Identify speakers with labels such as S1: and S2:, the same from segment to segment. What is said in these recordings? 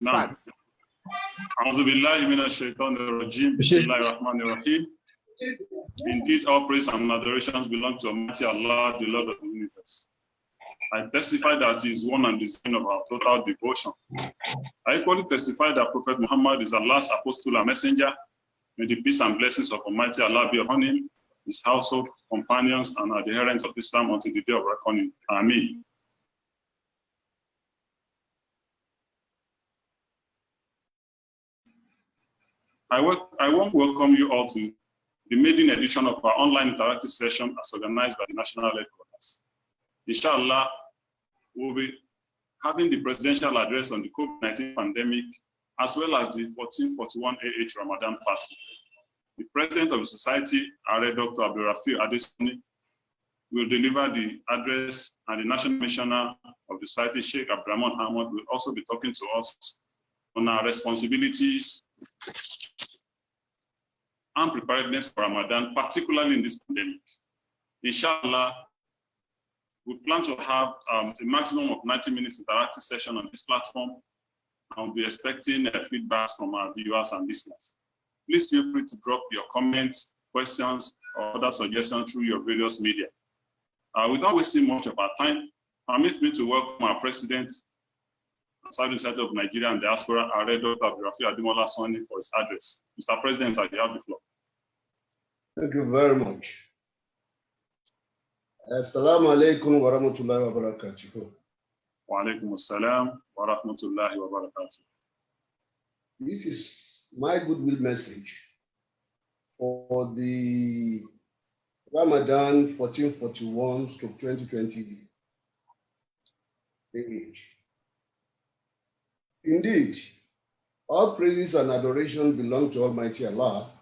S1: Start.
S2: Indeed, all praise and adorations belong to Almighty Allah, the Lord of the universe. I testify that He is one and the same of our total devotion. I equally testify that Prophet Muhammad is Allah's apostle and messenger. May the peace and blessings of Almighty Allah be upon him, his household, companions, and adherents of Islam until the day of reckoning. Ameen. I want to welcome you all to the maiden edition of our online interactive session as organized by the National Headquarters. Inshallah, we'll be having the presidential address on the COVID-19 pandemic, as well as the 1441 AH Ramadan fasting. The president of the society, Dr. AbdulRofii Aare Ade Sanni, will deliver the address, and the national missioner of the society, Sheikh Abdulrahman Ahmad, will also be talking to us on our responsibilities and preparedness for Ramadan, particularly in this pandemic. Inshallah, we plan to have a maximum of 90 minutes interactive session on this platform, and we'll be expecting feedbacks from our viewers and listeners. Please feel free to drop your comments, questions, or other suggestions through your various media. Without wasting much of our time, permit me to welcome our president, Ansar-Ud-Deen of Nigeria and Diaspora, Dr. AbdulRofii Aare Ade Sanni, for his address. Mr. President, I have the floor.
S3: Thank you very much. Assalamu alaikum wa rahmatullahi wa barakatuh.
S2: Wa alaikum assalam wa rahmatullahi wa barakatuh.
S3: This is my goodwill message for the Ramadan 1441/2020 age. Indeed, all praises and adoration belong to Almighty Allah,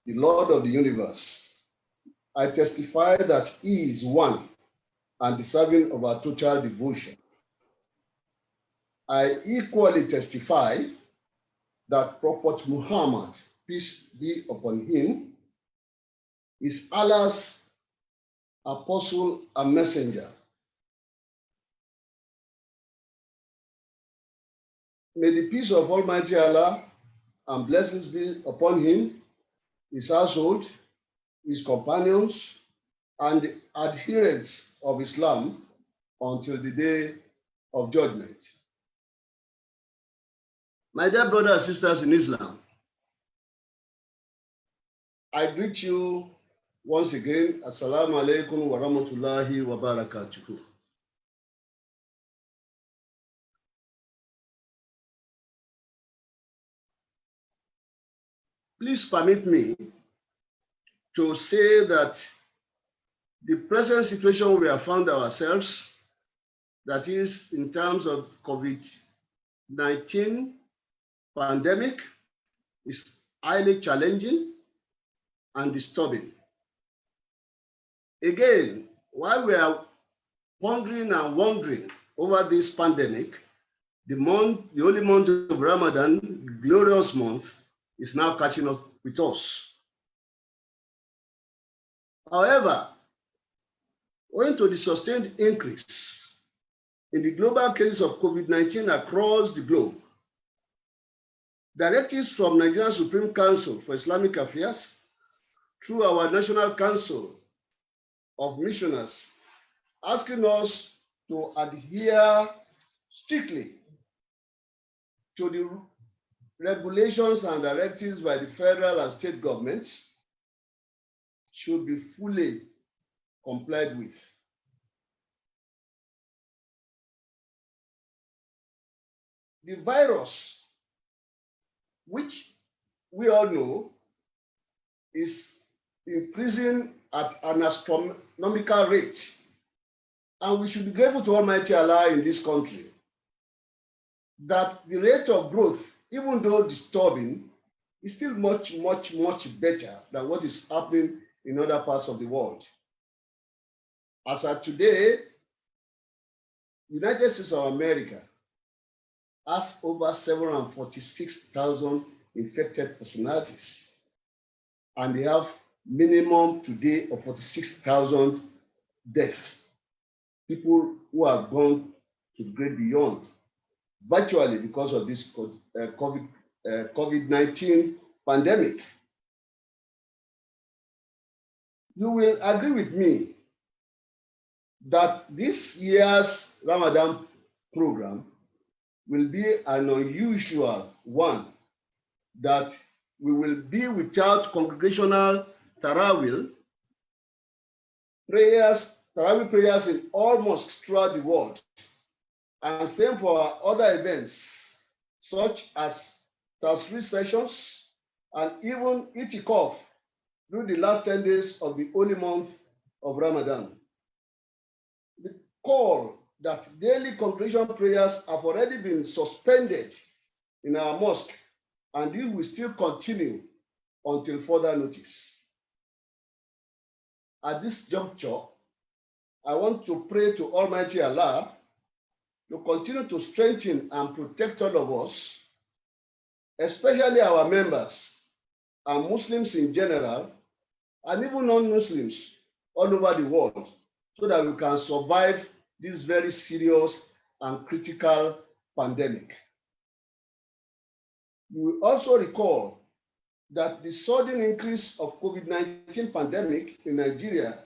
S3: the Lord of the universe. I testify that He is one and deserving of our total devotion. I equally testify that Prophet Muhammad, peace be upon him, is Allah's apostle and messenger. May the peace of Almighty Allah and blessings be upon him, his household, his companions, and the adherents of Islam until the day of judgment. My dear brothers and sisters in Islam, I greet you once again. Assalamu alaikum wa rahmatullahi wa barakatuh. Please permit me to say that the present situation we have found ourselves, that is in terms of COVID-19 pandemic, is highly challenging and disturbing. Again, while we are pondering and wondering over this pandemic, the holy month of Ramadan, glorious month, is now catching up with us. However, owing to the sustained increase in the global cases of COVID-19 across the globe, directives from Nigerian Supreme Council for Islamic Affairs through our National Council of Missioners asking us to adhere strictly to the regulations and directives by the federal and state governments should be fully complied with. The virus, which we all know is increasing at an astronomical rate, and we should be grateful to Almighty Allah in this country that the rate of growth, even though disturbing, is still much, much, much better than what is happening in other parts of the world. As of today, United States of America has over 746,000 infected personalities, and they have minimum today of 46,000 deaths, people who have gone to the great beyond, virtually because of this COVID-19 pandemic. You will agree with me that this year's Ramadan program will be an unusual one, that we will be without congregational Tarawih prayers in all mosques throughout the world, and same for our other events such as Tasri sessions and even Itikaf during the last 10 days of the holy month of Ramadan. The call that daily congregation prayers have already been suspended in our mosque, and this will still continue until further notice. At this juncture, I want to pray to Almighty Allah to continue to strengthen and protect all of us, especially our members and Muslims in general, and even non-Muslims all over the world, so that we can survive this very serious and critical pandemic. You will also recall that the sudden increase of COVID-19 pandemic in Nigeria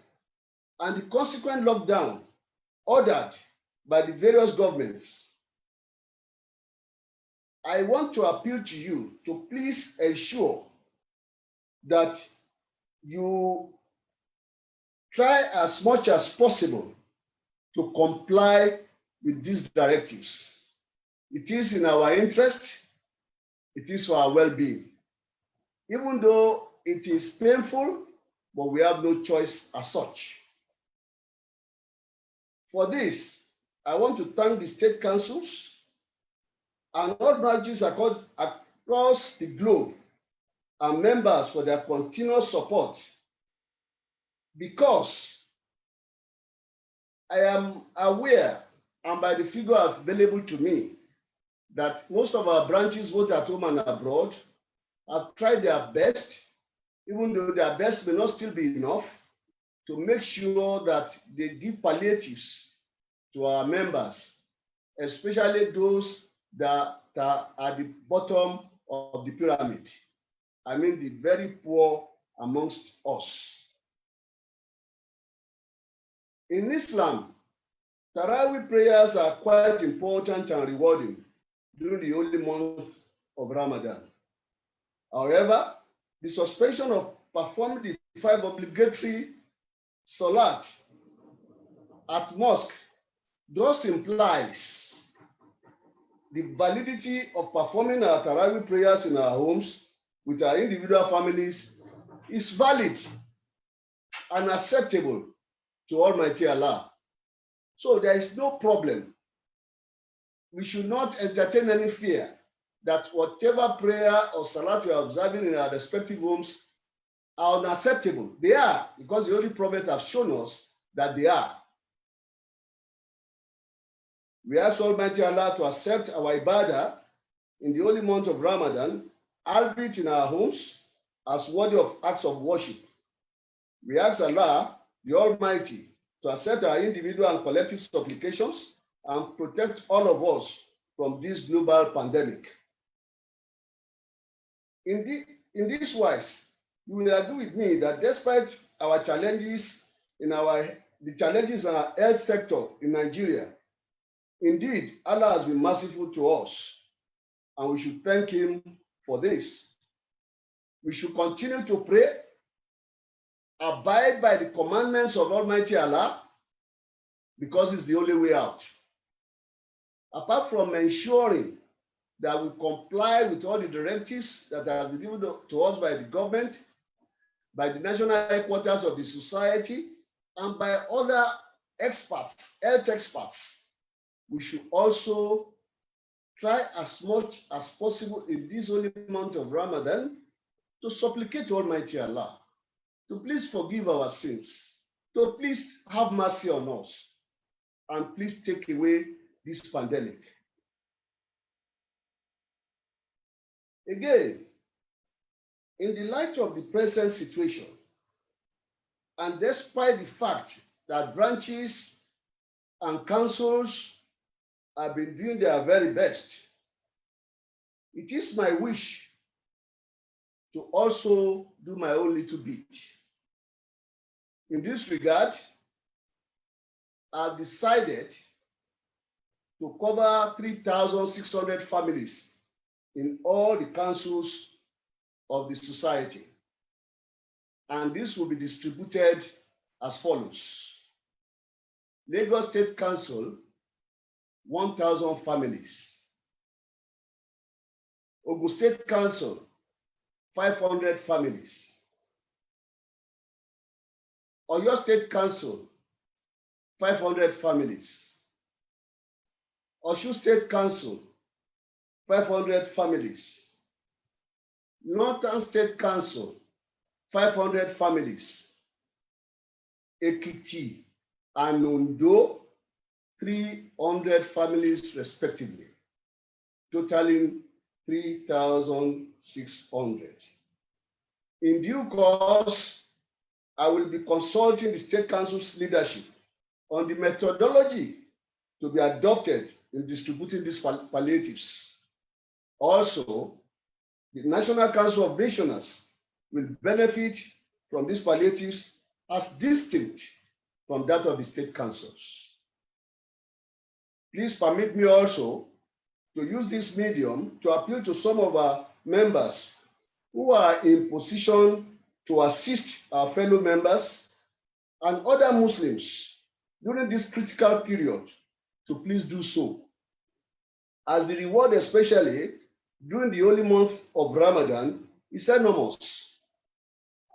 S3: and the consequent lockdown ordered by the various governments. I want to appeal to you to please ensure that you try as much as possible to comply with these directives. It is in our interest, it is for our well-being. Even though it is painful, but we have no choice as such. For this, I want to thank the state councils and all branches across the globe and members for their continuous support, because I am aware, and by the figure available to me, that most of our branches, both at home and abroad, have tried their best, even though their best may not still be enough, to make sure that they give palliatives to our members, especially those that are at the bottom of the pyramid. I mean the very poor amongst us. In Islam, Tarawih prayers are quite important and rewarding during the holy month of Ramadan. However, the suspension of performing the 5 obligatory salat at mosque thus implies the validity of performing our Tarawih prayers in our homes with our individual families is valid and acceptable to Almighty Allah. So there is no problem. We should not entertain any fear that whatever prayer or salat we are observing in our respective homes are unacceptable. They are, because the Holy Prophet has shown us that they are. We ask Almighty Allah to accept our ibadah in the holy month of Ramadan, albeit in our homes, as worthy of acts of worship. We ask Allah, the Almighty, to accept our individual and collective supplications and protect all of us from this global pandemic. In this wise, you will agree with me that despite our challenges the challenges in our health sector in Nigeria, indeed, Allah has been merciful to us, and we should thank Him for this. We should continue to pray, abide by the commandments of Almighty Allah, because it's the only way out. Apart from ensuring that we comply with all the directives that have been given to us by the government, by the national headquarters of the society, and by other experts, health experts, we should also try as much as possible in this holy month of Ramadan to supplicate Almighty Allah to please forgive our sins, to please have mercy on us, and please take away this pandemic. Again, in the light of the present situation, and despite the fact that branches and councils have been doing their very best. It is my wish to also do my own little bit. In this regard, I've decided to cover 3,600 families in all the councils of the society. And this will be distributed as follows. Lagos State Council, 1,000 families. Ogun State Council, 500 families. Oyo State Council, 500 families. Osun State Council, 500 families. Northern State Council, 500 families. Ekiti and Ondo, 300 families respectively, totaling 3,600. In due course, I will be consulting the State Council's leadership on the methodology to be adopted in distributing these palliatives. Also, the National Council of Missioners will benefit from these palliatives as distinct from that of the state councils. Please permit me also to use this medium to appeal to some of our members who are in position to assist our fellow members and other Muslims during this critical period to please do so. As the reward, especially during the holy month of Ramadan, is enormous.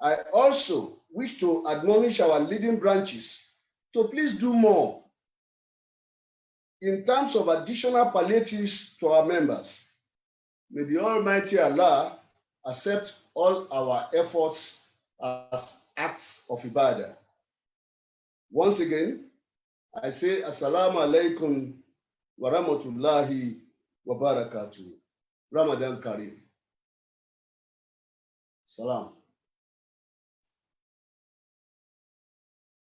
S3: I also wish to admonish our leading branches to please do more in terms of additional palliatives to our members. May the Almighty Allah accept all our efforts as acts of ibadah. Once again, I say Assalamu alaikum wa rahmatullahi wa barakatuh. Ramadan Kareem. Salam.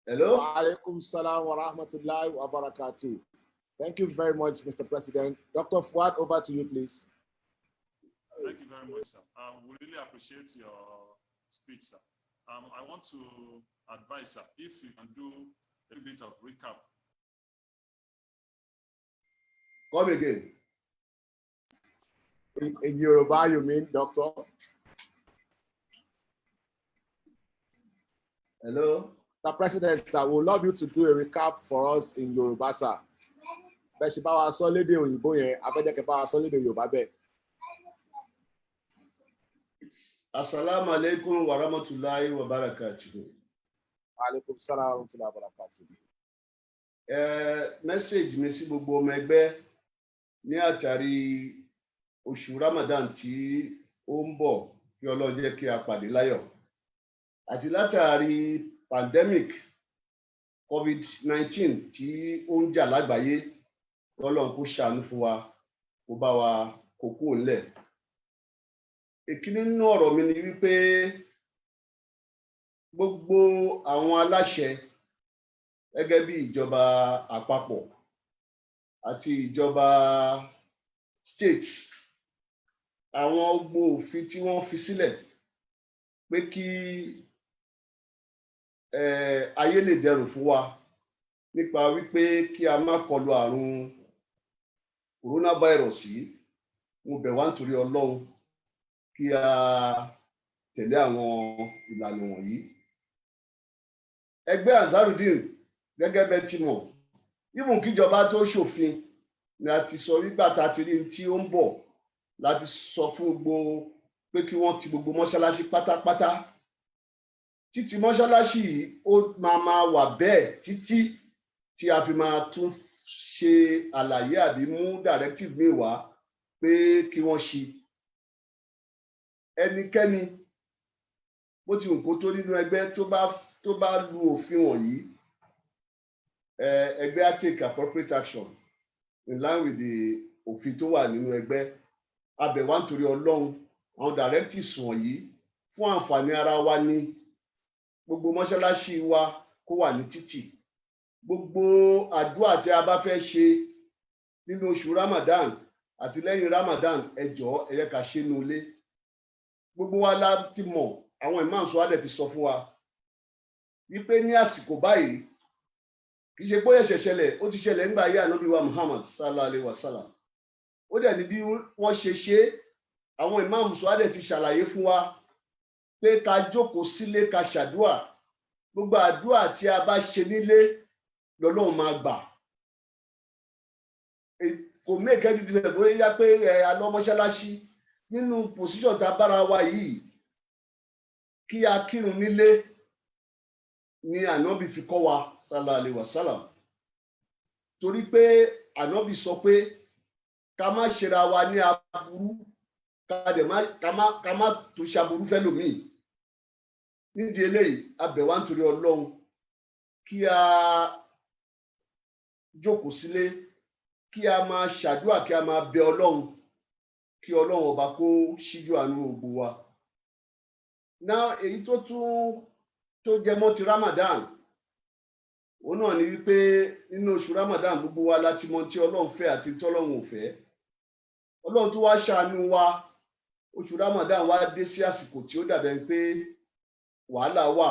S3: Hello?
S1: Wa alaikum salam wa rahmatullahi wa barakatuh. Thank you very much, Mr. President. Dr. Fuad, over to you, please.
S2: Thank you very much, sir. We really appreciate your speech, sir. I want to advise, sir, if you can do a bit of recap.
S3: Come again.
S1: In Yoruba, you mean, Doctor?
S3: Hello?
S1: Mr. President, sir, we would love you to do a recap for us in Yoruba, sir.
S3: Assalamu alaikum wa rahmatullahi wa barakatuh.
S1: Alaikum salam wa rahmatullahi wa barakatuh.
S3: Message mi sí gbogbo ọmọ ẹgbẹ́ ní àtàrí oṣù Ramadan tí ó ń bọ̀ kí Ọlọ́run jẹ́ kí a pàdé láyọ̀. Àti látàrí pandemic COVID-19 tí ó ń jà lágbàáyé, Ọlọ́run kó ṣàánú fún wa, kó bá wa kó kúrò ńlẹ̀. Ìkíní nínú ọ̀rọ̀ mi ni wípé gbogbo àwọn aláṣẹ gẹ́gẹ́ bí ìjọba àpapọ̀ àti ìjọba states, àwọn gbogbo òfin tí wọ́n fi sílẹ̀ pé kí ayé lè dẹrùn fún wa nípa wípé kí a má kọlu àrùn coronavirus yìí, mo bẹ̀ wá nítorí Ọlọ́run kí a tẹ̀lé àwọn ìlànà wọ̀nyí. Ẹgbẹ́ Ansar-Ud-Deen gẹ́gẹ́ bẹ́ẹ̀ ti mọ̀, even kíjọba tó ṣòfin ni a ti sọ wípé tá a ti rí tí ó ń bọ̀ láti sọ fún gbogbo pé kí wọ́n ti gbogbo mọ́ṣáláṣí pátápátá. Títí mọ́ṣáláṣí yìí ó máa wà bẹ́ẹ̀ títí tí a fi máa tún ṣe àlàyé àbí mú directive mi wá pé kí wọ́n ṣí. Ẹnikẹ́ni bó ti wù kó tó nínú ẹgbẹ́ tó bá lu òfin wọ̀nyí, ẹgbẹ́ á take appropriate action in line with the òfin tó wà nínú ẹgbẹ́. A bẹ̀ wá nítorí Ọlọ́run, àwọn directives wọ̀nyí fún àǹfààní ara wa ní gbogbo mọ́ṣáláṣí wa kó wà ní títì. Gbogbo àdúrà tí a bá fẹ́ ṣe nínú oṣù Ramadan àti lẹ́yìn Ramadan ẹ jọ̀ọ́ ẹ yẹ ká ṣe nínú ilé. Gbogbo wa la ti mọ̀, àwọn imams wa dẹ̀ ti sọ fún wa wípé ní àsìkò báyìí kì í ṣe pé ó ṣẹ̀ṣẹ̀ ṣẹlẹ̀, ó ti ṣẹlẹ̀ nígbà ayé ànábì wa Muhammad sallallahu alayhi wa sallam. Ó dẹ̀ ní bí wọ́n ṣe ṣe, àwọn imams wa dẹ̀ ti ṣàlàyé fún wa pé ká jókòó sílé ká ṣàdúà. Gbogbo àdúà tí a bá ṣe nílé lọ́lọ́run máa gbà. Kò make any difference bóyá pé a lọ mọ́ṣáláṣí. Nínú position tá a bára wa yìí, kí a kírun nílé ni ànábì fi kọ́ wa sallallahu alayhi wa sallam. Torí pé ànábì sọ pé ká má ṣera wa ní aburú, ká má tó ṣaburú fẹ́ lòmíì. Nídìí eléyìí a bẹ̀ wá nítorí Ọlọ́run kí a jókòó sílé, kí a máa ṣàdúà, kí a máa bẹ Ọlọ́run kí Ọlọ́run ọba kó ṣíjú àánú gbogbo wa. Now èyí tó jẹ mọ́ ti Ramadan, òun náà ni wípé nínú oṣù Ramadan gbogbo wa láti mọ̀ tí Ọlọ́run fẹ́ àti tọ́lọ́run ò fẹ́. Ọlọ́run tó wá ṣàánú wa, oṣù Ramadan wá dé sí àsìkò tí ó dàbẹ̀ pé wàhálà wà.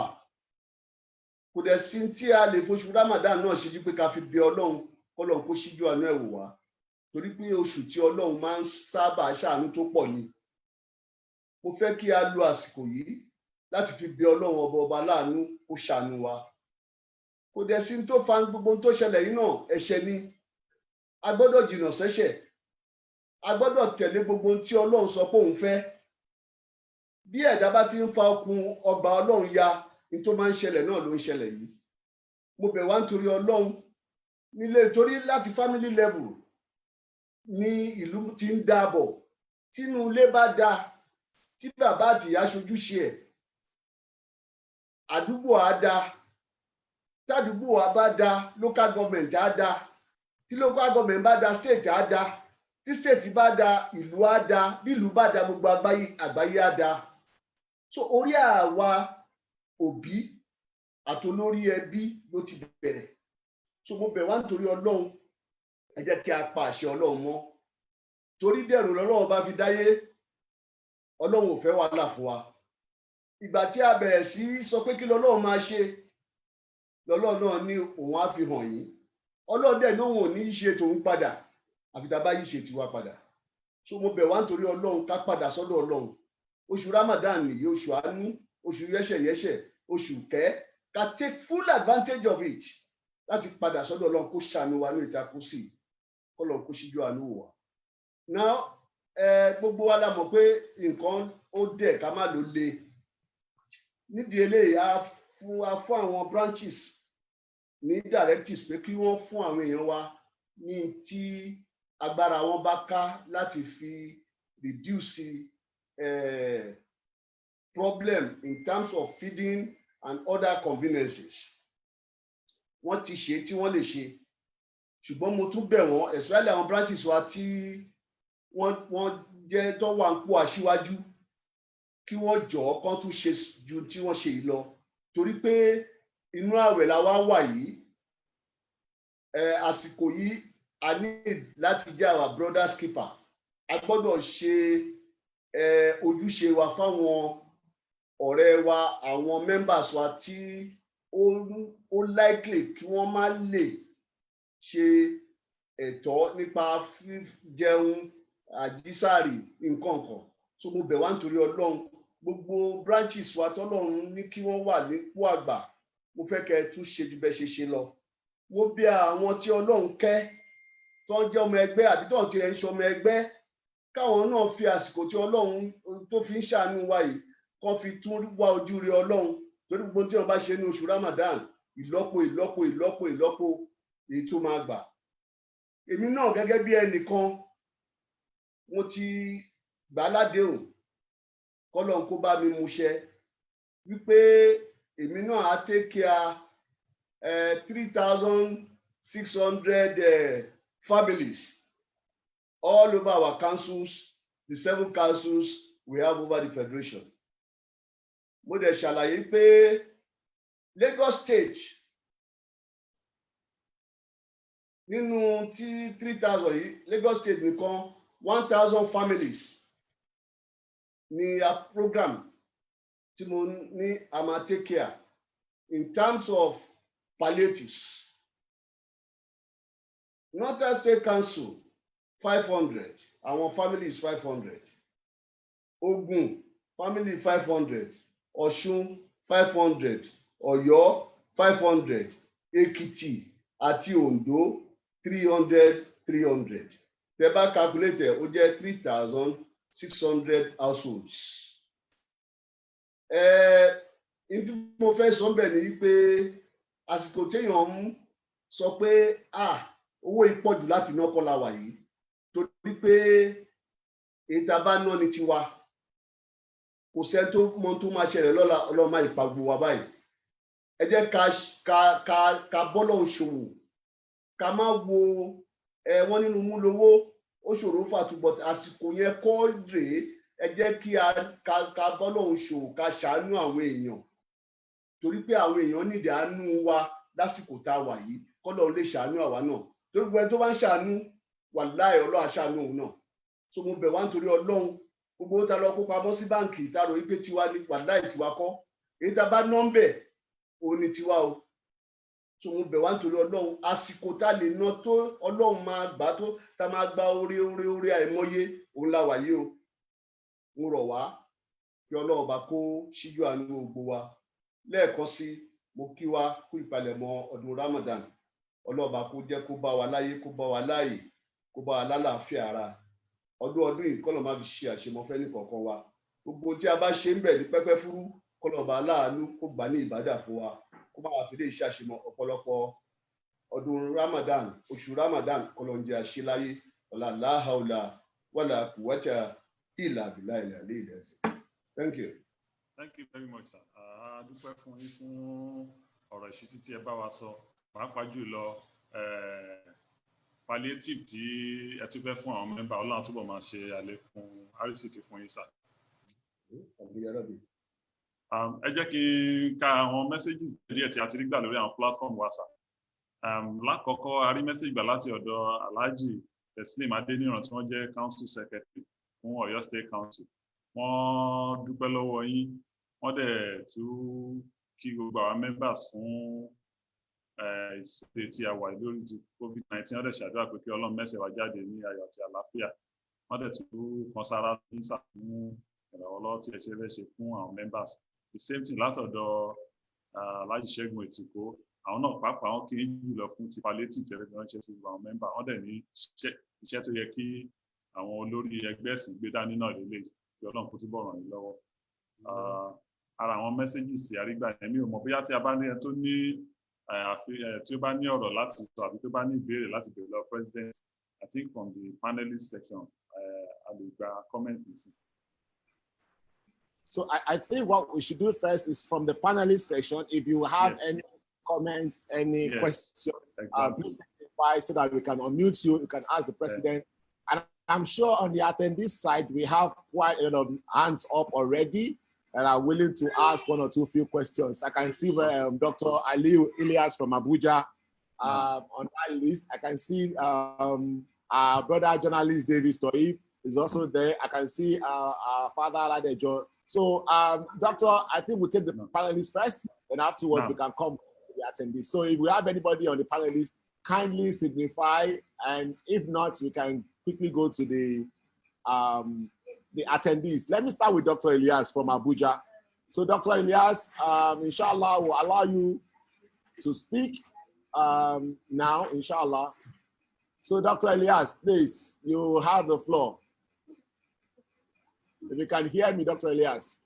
S3: Kò dẹ̀ sí tí a lè foṣù Ramadan náà ṣe jú pé ká fi bẹ Ọlọ́run kọ́lọ́run kó ṣíjú àánú ẹ̀ wò wá, torí pé oṣù tí Ọlọ́run máa ń sábà ṣàánú tó pọ̀ ni. Mo fẹ́ kí a lo àsìkò yìí láti fi bẹ Ọlọ́run ọba láàánú kó ṣàánú wa. Kò dẹ̀ sí tó fa gbogbo tó ṣẹlẹ̀ yìí náà, ẹ̀ṣẹ̀ ni. A gbọ́dọ̀ jìnnà sẹ́ṣẹ̀. A gbọ́dọ̀ tẹ̀lé gbogbo tí Ọlọ́run sọ pé òun fẹ́. Bí ẹ̀dá bá ti ń fa okùn ọgbà Ọlọ́run ya, ní tó máa ń ṣẹlẹ̀ náà ló ń ṣẹlẹ̀ yìí. Mo bẹ̀ wá nítorí Ọlọ́run nílé, torí láti family level ní ìlú ti ń dáàbọ̀. Tínú ilé bá da, tí bàbá àti ìyá ṣojúṣe ẹ̀, àdúgbò á da. Tádùúgbò wa bá da, local government á da. Tí local government bá da, state á da. Tí state bá da, ìlú á da. Bí ìlú bá da, gbogbo àgbáyé á da. So orí àwa òbí àtolórí ẹbí ló ti bẹ̀rẹ̀. So mo bẹ̀ wá nítorí Ọlọ́run, ẹ jẹ́ kí a pa àṣẹ Ọlọ́run mọ́. Torí dẹ̀rù lọ́lọ́run bá fi dáyé, Ọlọ́run ò fẹ́ wàhálà fún wa. Ìgbà tí a bẹ̀rẹ̀ sí sọ pé kí lọ́lọ́run máa ṣe, lọ́lọ́run náà ní òun á fi hàn yín. Ọlọ́run dẹ̀ náà ò ní í ṣe tòun padà, àfi tá a bá yí ṣe tiwa padà. So mo bẹ̀ wá nítorí Ọlọ́run ká padà sọ́dọ̀ Ọlọ́run. Oṣù Ramadan nìyí, oṣù àánú, oṣù yẹ́ṣẹ̀yẹ́ṣẹ̀, oṣù kẹ́, ká take full advantage of it láti padà sọ́dọ̀ Ọlọ́run kó ṣàánú wa ní ìtakùsí, kọ́lọ́run kó ṣíjú àánú wò wá. Now gbogbo wa la mọ̀ pé nǹkan ó dẹ̀ ká má ló le. Nídìí eléyìí a fún àwọn branches ní directives pé kí wọ́n fún àwọn èèyàn wa ní tí agbára wọn bá ká láti fi reduce problem in terms of feeding and other conveniences. Wọ́n ti ṣe tí wọ́n lè ṣe, ṣùgbọ́n mo tún bẹ̀ wọ́n, especially àwọn branches wa tí wọ́n jẹ́ tó wà ń pò aṣíwájú, kí wọ́n jọ̀ọ́ kán tún ṣe ju tí wọ́n ṣe yìí lọ. Torí pé inú àwẹ̀ la wá wà yìí, àsìkò yìí a need láti jẹ́ our brother's keeper. A gbọ́dọ̀ ṣe ojúṣe wa fáwọn ọ̀rẹ́ wa, àwọn members wa tí ó likely kí wọ́n má lè ṣe ẹ̀tọ́ nípa jẹun àjísàrì nǹkan kan. So mo bẹ̀ wá nítorí Ọlọ́run, gbogbo branches wa tọ́lọ́run ní kí wọ́n wà nípò àgbà, mo fẹ́ kẹ́ ẹ tún ṣe ju bẹ́ẹ̀ ṣe ṣe lọ. Mo bẹ̀ àwọn tí Ọlọ́run kẹ́ tó ń jẹ́ ọmọ ẹgbẹ́ àbí tó ń ti ẹ̀ ń ṣe ọmọ ẹgbẹ́, káwọn náà fi àsìkò tí Ọlọ́run tó fi ń ṣàánú wa yìí kán fi tún wá ojú rí Ọlọ́run. Torí gbogbo tí wọ́n bá ṣe ní oṣù Ramadan, ìlọ́po èyí tó máa gbà. Èmi náà gẹ́gẹ́ bí ẹnìkan, mo ti gbà ládéhùn kọ́lọ́run kó bá mi múṣẹ wípé èmi náà á take care 3,600 families all over our councils, the 7 councils we have over the federation. Mo dẹ̀ ṣàlàyé pé Lagos State nínú tí 3,000 yìí Lagos State nìkan 1,000 families ní a program tí mo ní a máa take care in terms of palliatives. Northern State Council 500, our family is 500. Ogun family 500, Ọ̀ṣun 500, Ọ̀yọ́ 500, Èkìtì àti Ondo 300. Tẹ́ bá calculate ó jẹ́ 3,600 households. Ní tí mo fẹ́ sọ bẹ́ẹ̀ ni pé àsìkò téèyàn ń sọ pé owó ìpọ̀jù láti ná kọ́ la wà yìí torí pé èyí tá a bá ná ní tiwa kò sẹ́ni tó mọ tó máa ṣẹlẹ̀ lọ́la ọlọ́mọ ìpàgbò wa báyìí. Ẹ jẹ́ ká bọ́lọ́hun ṣòwò ká má wo wọ́n nínú mú lówó ó ṣòro fàtúbọ̀ àsìkò yẹn kọ́ rèé. Ẹ jẹ́ kí ká bọ́lọ́hun ṣòwò ká ṣàánú àwọn èèyàn torí pé àwọn èèyàn nídìí àánú wa lásìkò tá a wà yìí kọ́lọ́hun lè ṣàánú àwa náà torí gbogbo ẹni tó bá ń ṣàánú wàláhì Ọlọ́run á ṣàánú òun náà. So mo bẹ̀ wá nítorí Ọlọ́run gbogbo ó ta lọ kó pamọ́ sí báǹkì ìtarò wípé tiwa ní wàláhì tiwa kọ́ èyí tá a bá nọ́mbẹ̀ òun ni tiwa o. So mo bẹ̀ wá nítorí Ọlọ́run àsìkò tá a lè ná tó Ọlọ́run máa gbà tó tá a máa gba oore àìmọye òun la wà yìí o. Mo rọ̀ wá kí Ọlọ́run bá kó ṣíjú àánú gbogbo wa lẹ́ẹ̀kan sí mo kí wa kú ìpalẹ̀mọ́ ọdún Ramadan. Ọlọ́run bá kó jẹ́ kó bá wa láyé kó bá wa láàyè kó bá wa lálàáfíà ara. Ọdún yìí kọ́lọ̀ máa fi ṣe àṣemọ́fẹ́ ní kọ̀ọ̀kan wa. Gbogbo tí a bá ṣe ń bẹ̀ ní pẹ́pẹ́ fúrú kọ́lọ̀ bá láàánú kó gbà ní ìbádà fún wa kó bá wa fi lè ṣe àṣemọ́ ọ̀pọ̀lọpọ̀ ọdún Ramadan oṣù Ramadan kọ́lọ̀ ń jẹ́ àṣeláyé ọ̀là láhàúlà wàlà kùwàtà ìlà bìlà ìlà ilé ìdẹ́sẹ̀. Thank you.
S2: Thank you very much, sir. A dúpẹ́ fún yín fún ọ̀rọ̀ ìṣítí tí ẹ bá wa sọ pàápàá jùlọ palliative tí ẹ tún fẹ́ fún àwọn mẹ́mbà Ọlọ́run túbọ̀ máa ṣe àlékún àrísìkí fún yín, sir. Ẹ jẹ́ kí n ka àwọn messages díẹ̀ tí a ti rí gbà lórí àwọn platform wa, sir. Lákọ̀ọ́kọ́ a rí message gbà láti ọ̀dọ̀ Alhaji Teslim Adeniran tí wọ́n jẹ́ council secretary fún Ọ̀yọ́ State Council. Wọ́n dúpẹ́ lọ́wọ́ yín wọ́n dẹ̀ tún kí gbogbo àwọn members fún ìṣẹ̀lẹ̀ tí a wà lórí ti COVID-19. Wọ́n dẹ̀ ṣàdúrà pé kí Ọlọ́run mẹ́sẹ̀ wá jáde ní ayọ̀ àti àlàáfíà. Wọ́n dẹ̀ tún kan sára ní sàfún ìrànwọ́ lọ́wọ́ tí ẹ ṣe fẹ́ ṣe fún àwọn members. The same thing látọ̀dọ̀ Alhaji Ṣẹ́gun Ètìkó. Àwọn náà pàápàá wọn kì í jùlọ fún ti palliative tẹ̀lé bí wọ́n ṣe sí àwọn member. Wọ́n dẹ̀ ní iṣẹ́ tó yẹ kí àwọn olórí ẹgbẹ́ ẹ̀sìn gbé dání náà lélẹ̀ kí Ọlọ́run kó túbọ̀ ràn yín lọ́wọ́. Ara àwọn messages tí a rí gbà yẹn mi ò mọ̀ bóyá tí a bá ní ẹ tó ní tí ó bá ní ọ̀rọ̀ láti sọ àbí tó bá ní ìbéèrè láti béèrè lọ president. I think from the panelist section a lè gba comment nìsín.
S1: So I think what we should do first is from the panelist section. If you have any comments, any questions, please identify so that we can unmute you. You can ask the president. And I'm sure on the attendees side, we have quite a lot of hands up already and are willing to ask one or two few questions. I can see Dr. Aliu Ilyas from Abuja on that list. I can see our brother journalist Davis Toib is also there. I can see our father Aladejo. So, Doctor, I think we'll take the panelists first, and afterwards we can come to the attendees. So if we have anybody on the panelists, kindly signify, and if not, we can quickly go to the attendees. Let me start with Dr. Ilyas from Abuja. So Dr. Ilyas, inshallah, will allow you to speak now, inshallah. So Dr. Ilyas, please, you have the floor. If you can hear me, Dr. Ilyas.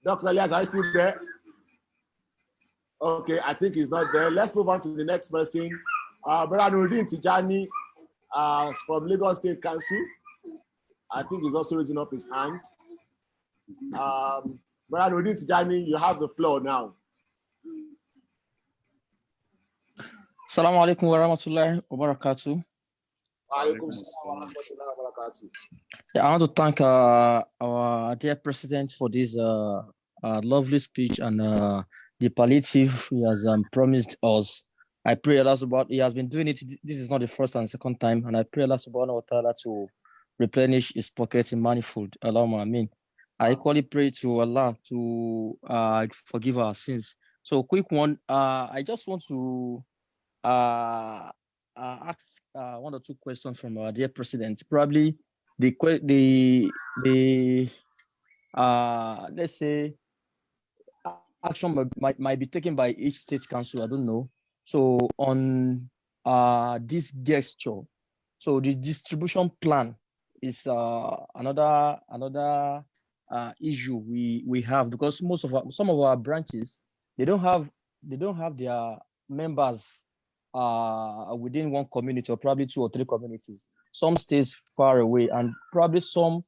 S1: Dr. Ilyas, are you still there? Okay, I think he's not there. Let's move on to the next person. Ansar-Ud-Deen Tijani from Lagos State Council. I think he's also raising up his hand. Ansar-Ud-Deen Tijani, you have the floor now.
S4: Assalamu alaikum wa rahmatullahi wa barakatuh. Yeah, I want to thank our dear president for this lovely speech and the the palliative he has promised us. I pray Allah subhanahu, he has been doing it. This is not the first and second time, and I pray Allah subhanahu wa ta'ala to replenish his pocket in manifold. Allahumma ameen. I equally pray to Allah to forgive our sins. So quick one, I just want to ask one or two questions from our dear president. Probably the let's say action might be taken by each state council. I don't know. So on this gesture, so the distribution plan is another issue we have, because some of our branches, they don't have their members within one community, or probably 2 or 3 communities. Some stays far away, and probably some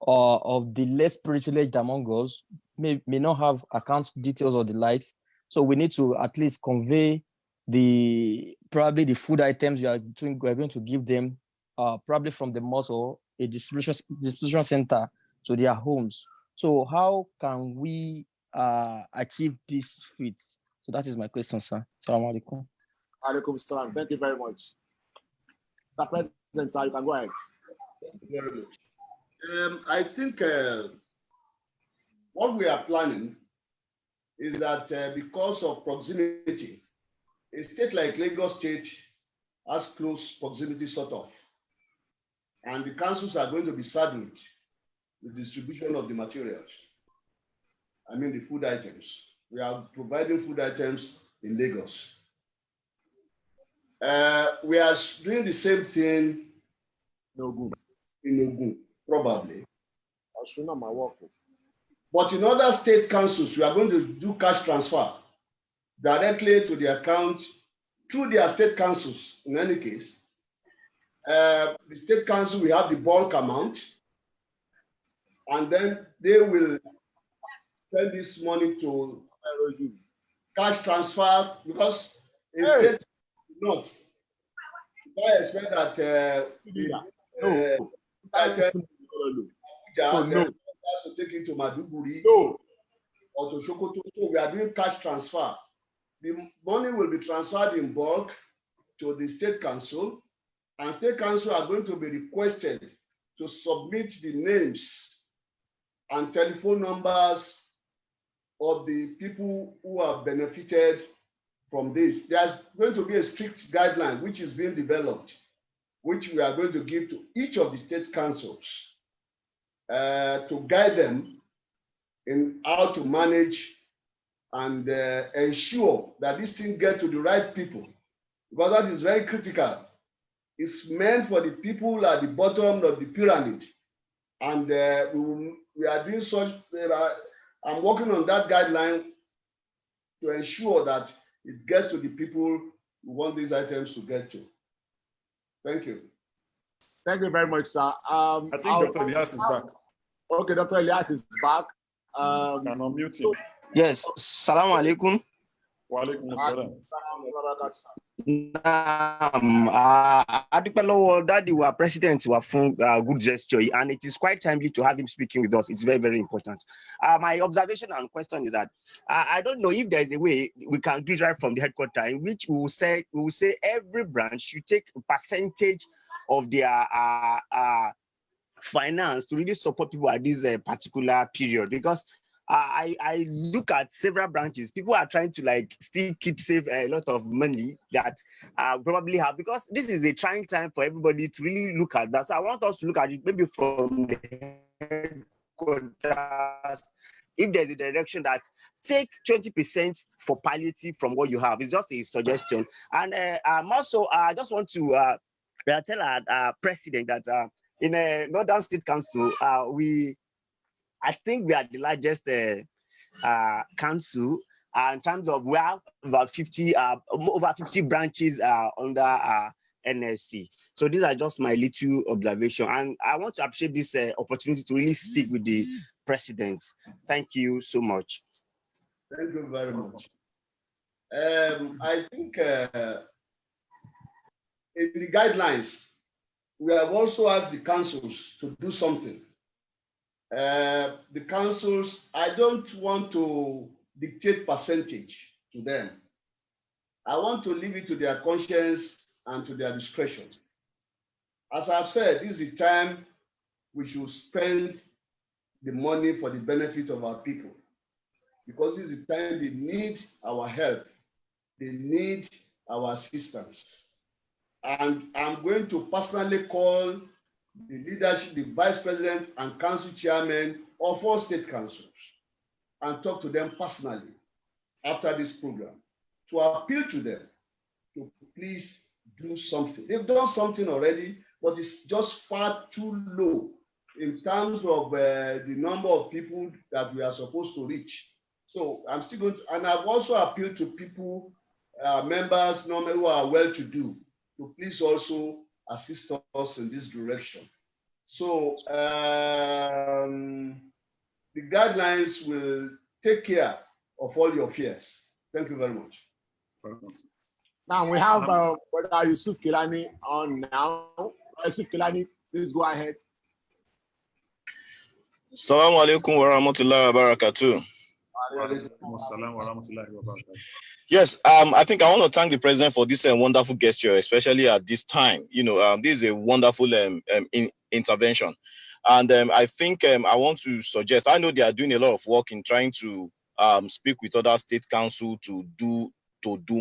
S4: of the less privileged among us may not have account details or the likes. So we need to at least convey probably the food items we are going to give them, probably from the mosque or a distribution center to their homes. So how can we achieve this feat? So that is my question, sir. Assalamu alaikum.
S1: Alaikum salam. Thank you very much. Mr. President, sir, you can go ahead.
S3: Thank you very much. I think what we are planning is that because of proximity, a state like Lagos State has close proximity sort of, and the councils are going to be saddled with distribution of the materials. I mean the food items. We are providing food items in Lagos. We are doing the same thing in Ogun, probably. But in other state councils, we are going to do cash transfer directly to the account through their state councils. In any case, the state council will have the bulk amount, and then they will spend this money to cash transfer, because a state not. I expect that to take it to Maduguri or to Sokoto. So we are doing cash transfer. The money will be transferred in bulk to the state council, and state council are going to be requested to submit the names and telephone numbers of the people who have benefited from this. There's going to be a strict guideline which is being developed, which we are going to give to each of the state councils to guide them in how to manage and ensure that this thing gets to the right people, because that is very critical. It's meant for the people at the bottom of the pyramid, and we are doing such. I'm working on that guideline to ensure that it gets to the people who want these items to get to. Thank you.
S1: Thank you very much, sir.
S2: I think Dr. Elias is back.
S1: Okay, Dr. Elias is back.
S2: Can unmute him.
S5: Yes, Salaam alaikum.
S2: Wa alaikum assalam.
S5: Daddy, our president, were from good gesture, and it is quite timely to have him speaking with us. It's very, very important. My observation and question is that I don't know if there is a way we can do it right from the headquarters, in which we will say every branch should take a percentage of their finance to really support people at this particular period, because I look at several branches. People are trying to still keep safe a lot of money that probably have, because this is a trying time for everybody to really look at that. So I want us to look at it maybe from the headquarters. If there's a direction that take 20% for palliative from what you have, it's just a suggestion. And also, I just want to tell our president that in a Northern State Council, I think we are the largest council in terms of we have about 50, over 50 branches under NSC. So these are just my little observation, and I want to appreciate this opportunity to really speak with the president. Thank you so much.
S3: Thank you very much. I think in the guidelines, we have also asked the councils to do something. The councils, I don't want to dictate percentage to them. I want to leave it to their conscience and to their discretion. As I've said, this is the time we should spend the money for the benefit of our people, because this is the time they need our help, they need our assistance. And I'm going to personally call the leadership, the vice president and council chairman of all state councils and talk to them personally after this program to appeal to them to please do something. They've done something already, but it's just far too low in terms of the number of people that we are supposed to reach. So I'm still going to, and I've also appealed to people, members normally who are well-to-do, to please also assist us in this direction. So the guidelines will take care of all your fears. Thank you very much.
S1: Now we have Brother Yusuf Kilani on now. Yusuf Kilani, please go ahead.
S6: Assalamu alaikum wa rahmatullahi wa barakatuh. Yes, I think I want to thank the president for this wonderful gesture, especially at this time. You know, this is a wonderful intervention. And I think I want to suggest, I know they are doing a lot of work in trying to speak with other state council to do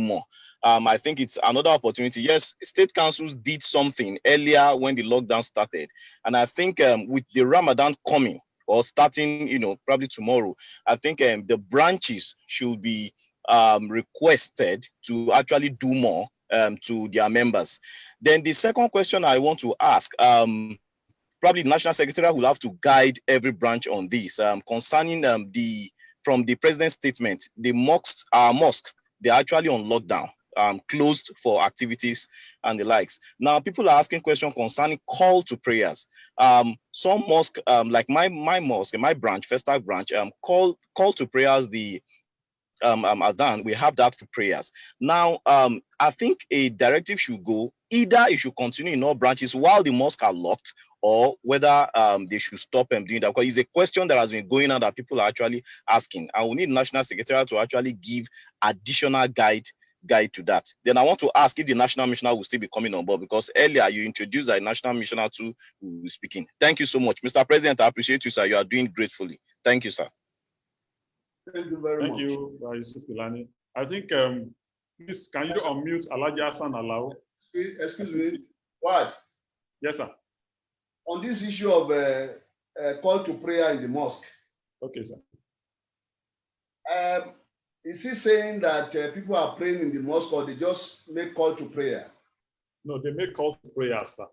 S6: more. I think it's another opportunity. Yes, state councils did something earlier when the lockdown started. And I think with the Ramadan coming, or starting, you know, probably tomorrow, I think the branches should be requested to actually do more to their members. Then the second question I want to ask, probably the National Secretary will have to guide every branch on this concerning from the president's statement, the mosque, they're actually on lockdown, closed for activities and the likes. Now, people are asking questions concerning call to prayers. Some mosque, like my mosque, my branch, Festac branch, call to prayers, the Adhan, we have that for prayers. Now, I think a directive should go, either it should continue in all branches while the mosques are locked, or whether they should stop doing that. Because it's a question that has been going on that people are actually asking. And we need National Secretariat to actually give additional guide to that. Then I want to ask if the National Missioner will still be coming on board, because earlier you introduced a National Missioner who will be speaking. Thank you so much. Mr. President, I appreciate you, sir. You are doing gratefully. Thank you, sir.
S3: Thank you very much.
S2: Thank you, Yusuf Kilani. I think, please, can you unmute Alhaji Hassan Alao?
S3: Excuse me, what?
S2: Yes, sir.
S3: On this issue of call to prayer in the mosque.
S2: Okay, sir.
S3: Is he saying that people are praying in the mosque, or they just make call to prayer?
S2: No, they make call to prayer, sir.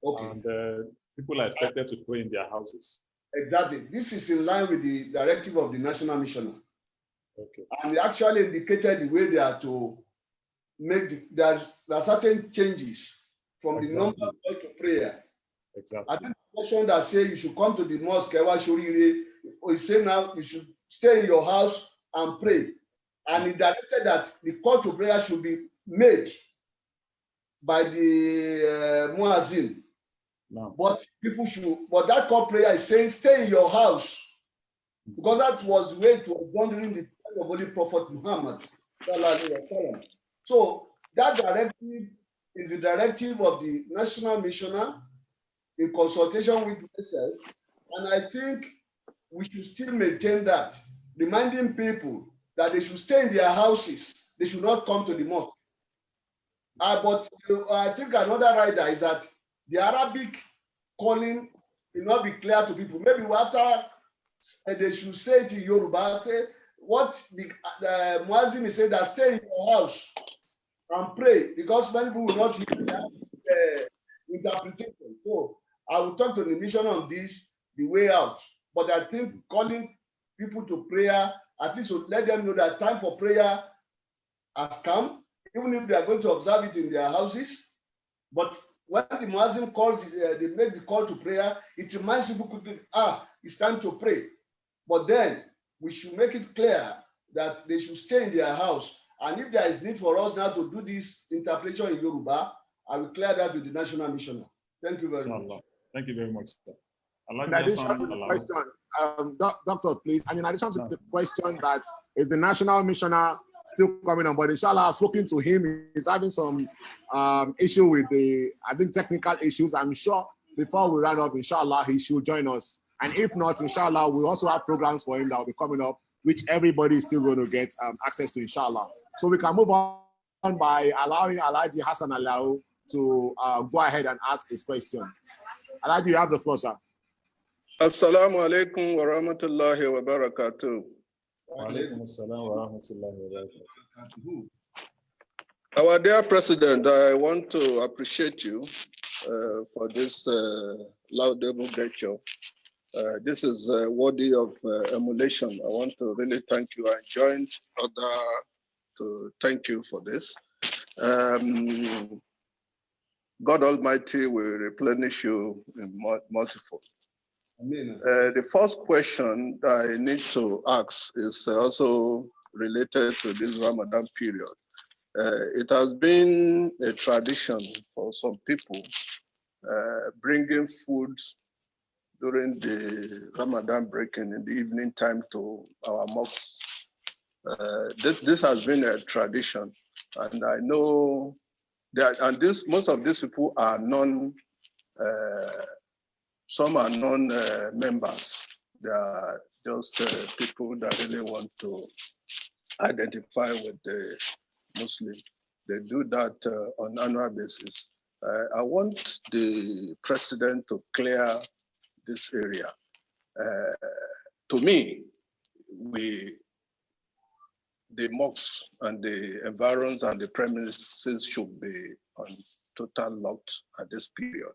S3: Okay.
S2: And people are expected to pray in their houses.
S3: Exactly. This is in line with the directive of the National Missioner.
S2: Okay.
S3: And they actually indicated the way they are to make there are certain changes from the number of call to prayer.
S2: Exactly.
S3: I think the question that say you should come to the mosque, or he say now you should stay in your house and pray. And he directed that the call to prayer should be made by the muazzin.
S2: No.
S3: But that call prayer is saying stay in your house, because that was the way it was done during the time of Holy Prophet Muhammad. So that directive is the directive of the National Missioner in consultation with myself, and I think we should still maintain that, reminding people that they should stay in their houses, they should not come to the mosque. But I think another rider is that the Arabic calling will not be clear to people. Maybe after they should say it in Yoruba, say what the Muazzin is saying, that stay in your house and pray, because many people will not hear that interpretation. So I will talk to the mission on this, the way out. But I think calling people to prayer, at least to let them know that time for prayer has come, even if they are going to observe it in their houses. But when the Muslim calls, they make the call to prayer, it reminds people quickly, it's time to pray. But then we should make it clear that they should stay in their house. And if there is need for us now to do this interpretation in Yoruba, I will clear that with the National Missioner. Thank you very much.
S2: Thank you very much, sir.
S1: In addition to the question, Doctor, please, and in addition to the question that is the national missioner still coming on board, inshallah, I've spoken to him. He's having some issue with I think, technical issues. I'm sure before we round up, inshallah, he should join us. And if not, inshallah, we also have programs for him that will be coming up, which everybody is still going to get access to, inshallah. So we can move on by allowing Alhaji Hassan Alao to go ahead and ask his question. Alhaji, you have the floor, sir.
S7: Assalamu alaikum wa rahmatullahi wa barakatuh.
S6: Wa alaikum assalam wa rahmatullahi wa barakatuh.
S7: Our dear President, I want to appreciate you for this laudable gesture. This is worthy of emulation. I want to really thank you. I joined other to thank you for this. God Almighty will replenish you in multifold.
S3: Amen.
S7: The first question I need to ask is also related to this Ramadan period. It has been a tradition for some people bringing food during the Ramadan break-in in the evening time to our mosques. This has been a tradition, and I know that, and most of these people are some are non-members. They are just people that really want to identify with the Muslim. They do that on an annual basis. I want the president to clear this area. To me, the mosques and the environs and the premises should be on total locked at this period.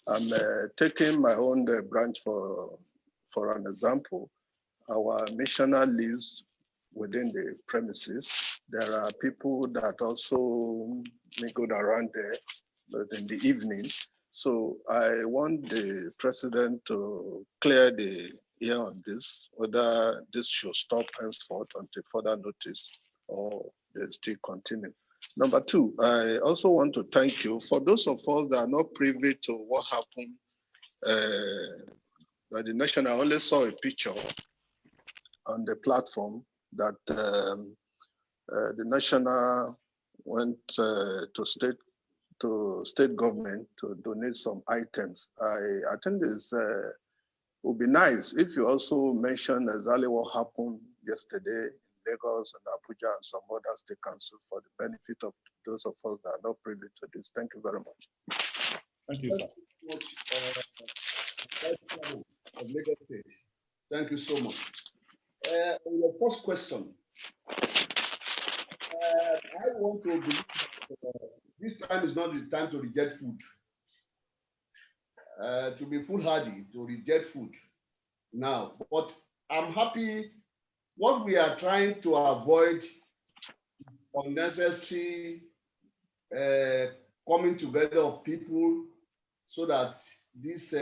S7: I'm taking my own branch for an example. Our missioner lives within the premises. There are people that also mingle around there in the evening. So I want the president to clear the air on this, whether this should stop henceforth until further notice or they still continue. Number two, I also want to thank you for those of us that are not privy to what happened by the nation. I only saw a picture on the platform that the national went to state government to donate some items. I think this would be nice if you also mention exactly what happened yesterday in Lagos and Abuja and some other state councils for the benefit of those of us that are not privy to this. Thank you very much.
S6: Thank you, sir.
S3: Of Lagos State. Thank you so much. On your first question, I want to believe this time is not the time to reject food. To be foolhardy, to reject food now. But I'm happy. What we are trying to avoid is unnecessary coming together of people so that this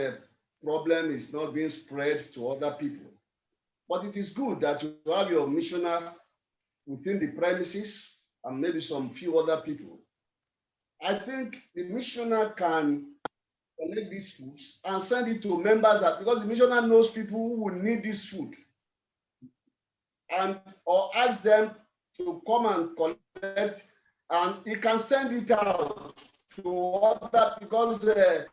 S3: problem is not being spread to other people. But it is good that you have your missioner within the premises and maybe some few other people. I think the missioner can collect these foods and send it to members because the missioner knows people who will need this food, and or ask them to come and collect, and he can send it out to other because the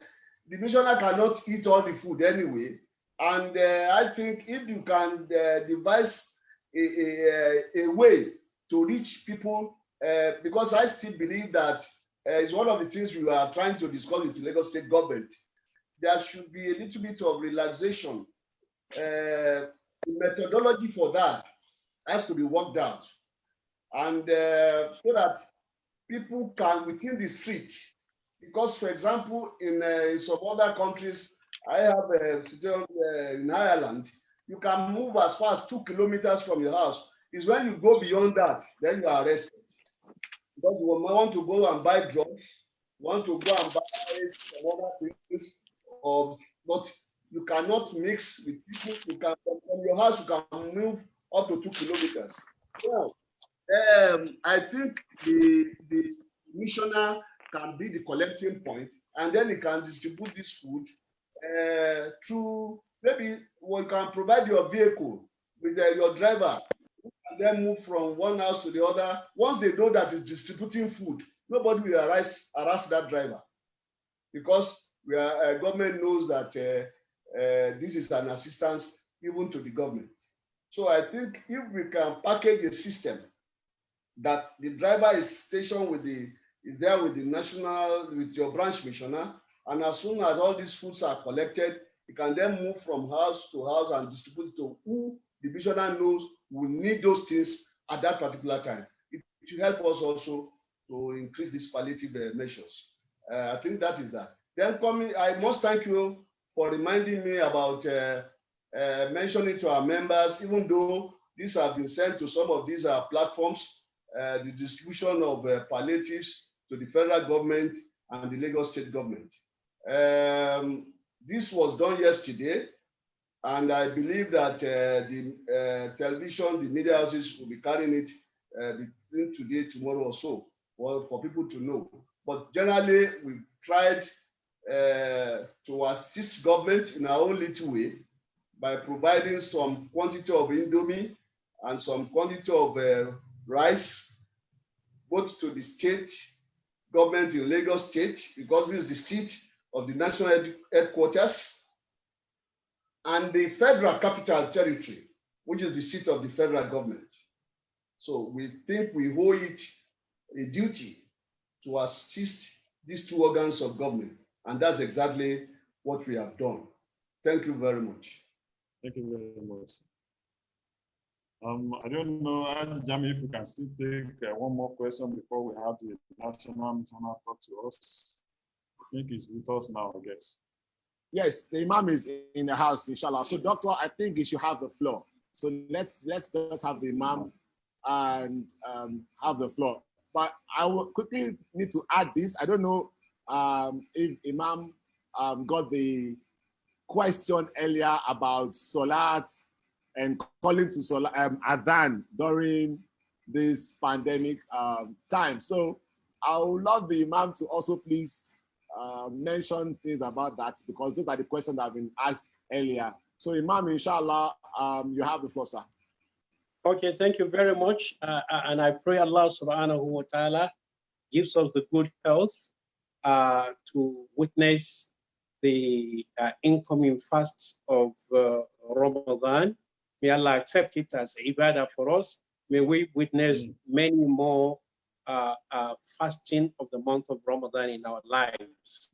S3: missioner cannot eat all the food anyway. And I think if you can devise a way to reach people, because I still believe that it's one of the things we are trying to discuss with the Lagos State government. There should be a little bit of relaxation. The methodology for that has to be worked out. And so that people can, within the street, because for example, in some other countries, I have a situation in Ireland, you can move as far as 2 kilometers from your house. It's when you go beyond that, then you are arrested. Because you want to go and buy drugs, you want to go and buy some other things, but you cannot mix with people. You can, from your house, you can move up to 2 kilometers. So, I think the missioner can be the collecting point, and then he can distribute this food through, maybe we can provide your vehicle with your driver, and then move from one house to the other. Once they know that it's distributing food, nobody will harass that driver, because government knows that this is an assistance even to the government. So I think if we can package a system that the driver is stationed with is there with with your branch missioner, and as soon as all these foods are collected, you can then move from house to house and distribute to who the missioner knows will need those things at that particular time. It will help us also to increase these palliative measures. I think that is that. Then I must thank you for reminding me about mentioning to our members, even though these have been sent to some of these platforms, the distribution of palliatives to the federal government and the Lagos state government. This was done yesterday, and I believe that the television, the media houses will be carrying it between today, tomorrow or so, for people to know. But generally, we've tried to assist government in our own little way by providing some quantity of Indomie and some quantity of rice, both to the state government in Lagos State, because this is the seat of the national headquarters, and the Federal Capital Territory, which is the seat of the federal government. So we think we owe it a duty to assist these two organs of government, and that's exactly what we have done. Thank you very much.
S2: Thank you very much. I don't know, Jami, if we can still take one more question before we have the national missioner talk to us. I think he's with us now, I guess.
S1: Yes, the Imam is in the house, inshallah. So, Doctor, I think he should have the floor. So let's just have the Imam and have the floor. But I will quickly need to add this. I don't know if Imam got the question earlier about Salat and calling to Adhan during this pandemic time. So I would love the Imam to also please mention things about that, because those are the questions that have been asked earlier. So Imam, inshallah, you have the floor, sir.
S8: Okay, thank you very much. And I pray Allah subhanahu wa ta'ala gives us the good health to witness the incoming fasts of Ramadan. May Allah accept it as ibadah for us. May we witness many more fasting of the month of Ramadan in our lives.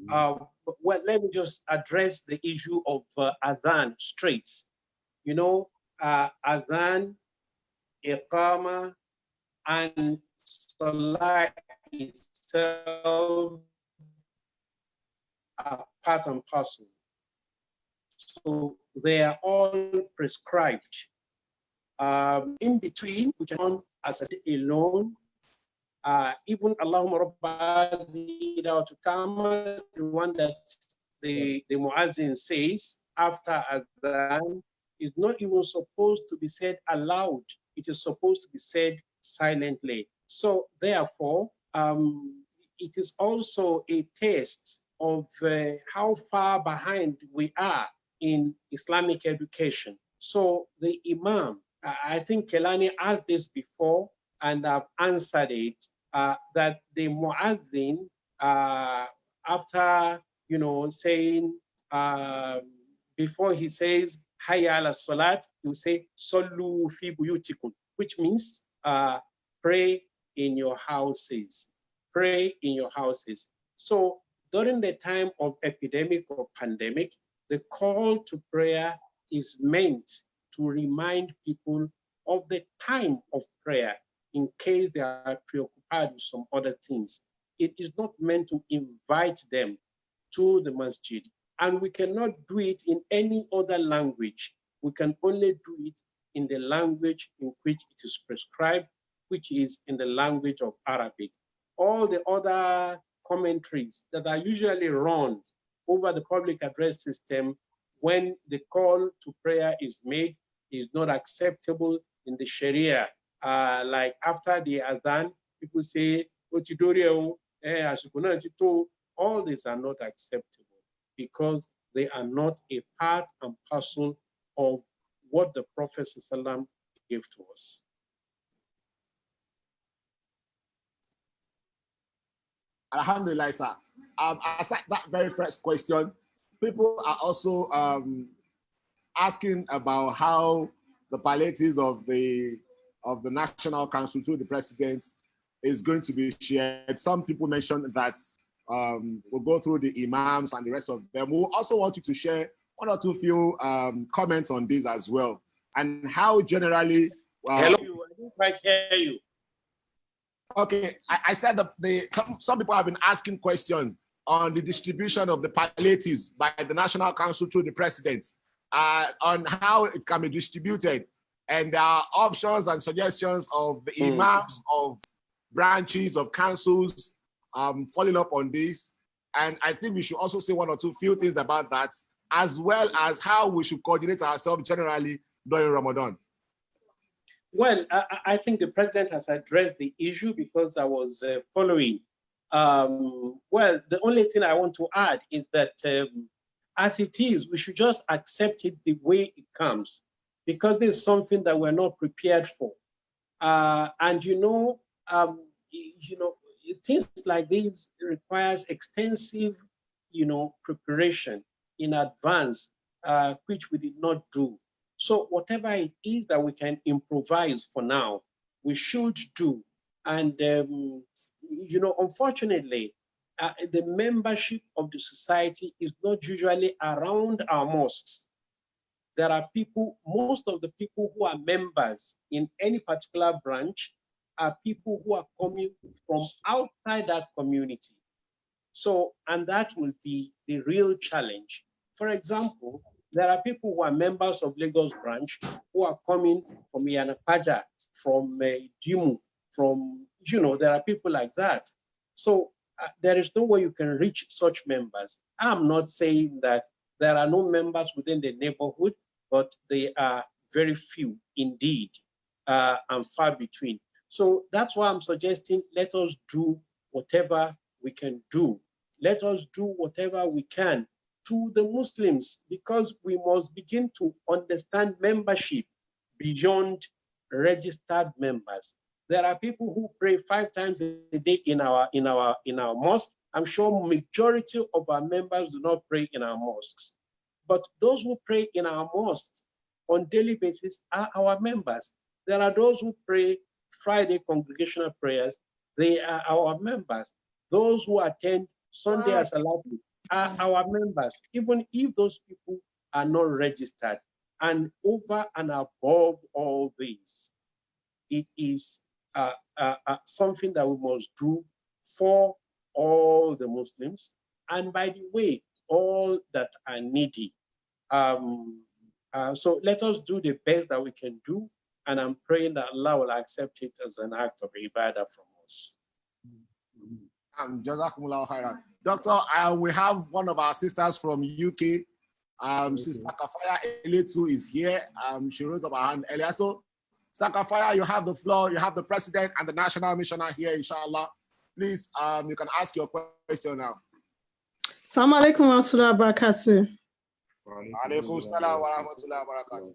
S8: Well, let me just address the issue of Adhan straight. You know, Adhan, Iqama, and Salah itself are part and parcel. So they are all prescribed. In between, we can as alone, even Allahumma Rabba the one that the Muazzin says after Adhan is not even supposed to be said aloud. It is supposed to be said silently. So therefore, it is also a test of how far behind we are in Islamic education. So the Imam, I think Kelani asked this before and I've answered it, that the Muazzin, after, saying, before he says, Hayya ala salat, you say, Sallu fi buyutikum, which means pray in your houses. Pray in your houses. So during the time of epidemic or pandemic, the call to prayer is meant to remind people of the time of prayer in case they are preoccupied with some other things. It is not meant to invite them to the masjid. And we cannot do it in any other language. We can only do it in the language in which it is prescribed, which is in the language of Arabic. All the other commentaries that are usually run over the public address system when the call to prayer is made is not acceptable in the Sharia. Like after the Adhan, people say, all these are not acceptable because They are not a part and parcel of what the Prophet ﷺ gave to us.
S1: Alhamdulillah, sir. Aside that very first question, people are also asking about how the palliatives of the National Council through the President is going to be shared. Some people mentioned that we'll go through the imams and the rest of them. We also want you to share one or two few comments on this as well, and how generally.
S8: Hello, I didn't quite hear you.
S1: Okay, I said that some people have been asking questions on the distribution of the palliatives by the National Council through the President, on how it can be distributed, and there are options and suggestions of the imams of branches of councils following up on this. And I think we should also say one or two few things about that, as well as how we should coordinate ourselves generally during Ramadan.
S8: Well, I think the president has addressed the issue because I was following. Well, the only thing I want to add is that as it is, we should just accept it the way it comes, because there's something that we're not prepared for. And things like this requires extensive, preparation in advance, which we did not do. So whatever it is that we can improvise for now, we should do. And, unfortunately, the membership of the society is not usually around our mosques. There are people, most of the people who are members in any particular branch are people who are coming from outside that community. So, and that will be the real challenge. For example, there are people who are members of Lagos branch who are coming from Yanapaja, from Dimu, from, there are people like that. So there is no way you can reach such members. I'm not saying that there are no members within the neighborhood, but they are very few indeed, and far between. So that's why I'm suggesting let us do whatever we can do. Let us do whatever we can to the Muslims, because we must begin to understand membership beyond registered members. There are people who pray 5 times a day in our mosque. I'm sure majority of our members do not pray in our mosques. But those who pray in our mosques on daily basis are our members. There are those who pray Friday congregational prayers. They are our members. Those who attend Sunday as a Salat are our members, even if those people are not registered. And over and above all this, it is something that we must do for all the Muslims, and by the way, all that are needy. So let us do the best that we can do, and I'm praying that Allah will accept it as an act of ibadah from us.
S1: Jazakumullah khairan. Doctor, we have one of our sisters from UK. Sister Kafaya Eletu is here. She raised up her hand earlier. So, Sister Kafaya, you have the floor. You have the president and the national missioner here, inshallah. Please, you can ask your question now.
S9: Assalamu alaikum wa rahmatullahi wa barakatuh.
S1: Alaikum salam wa rahmatullahi wa barakatuh.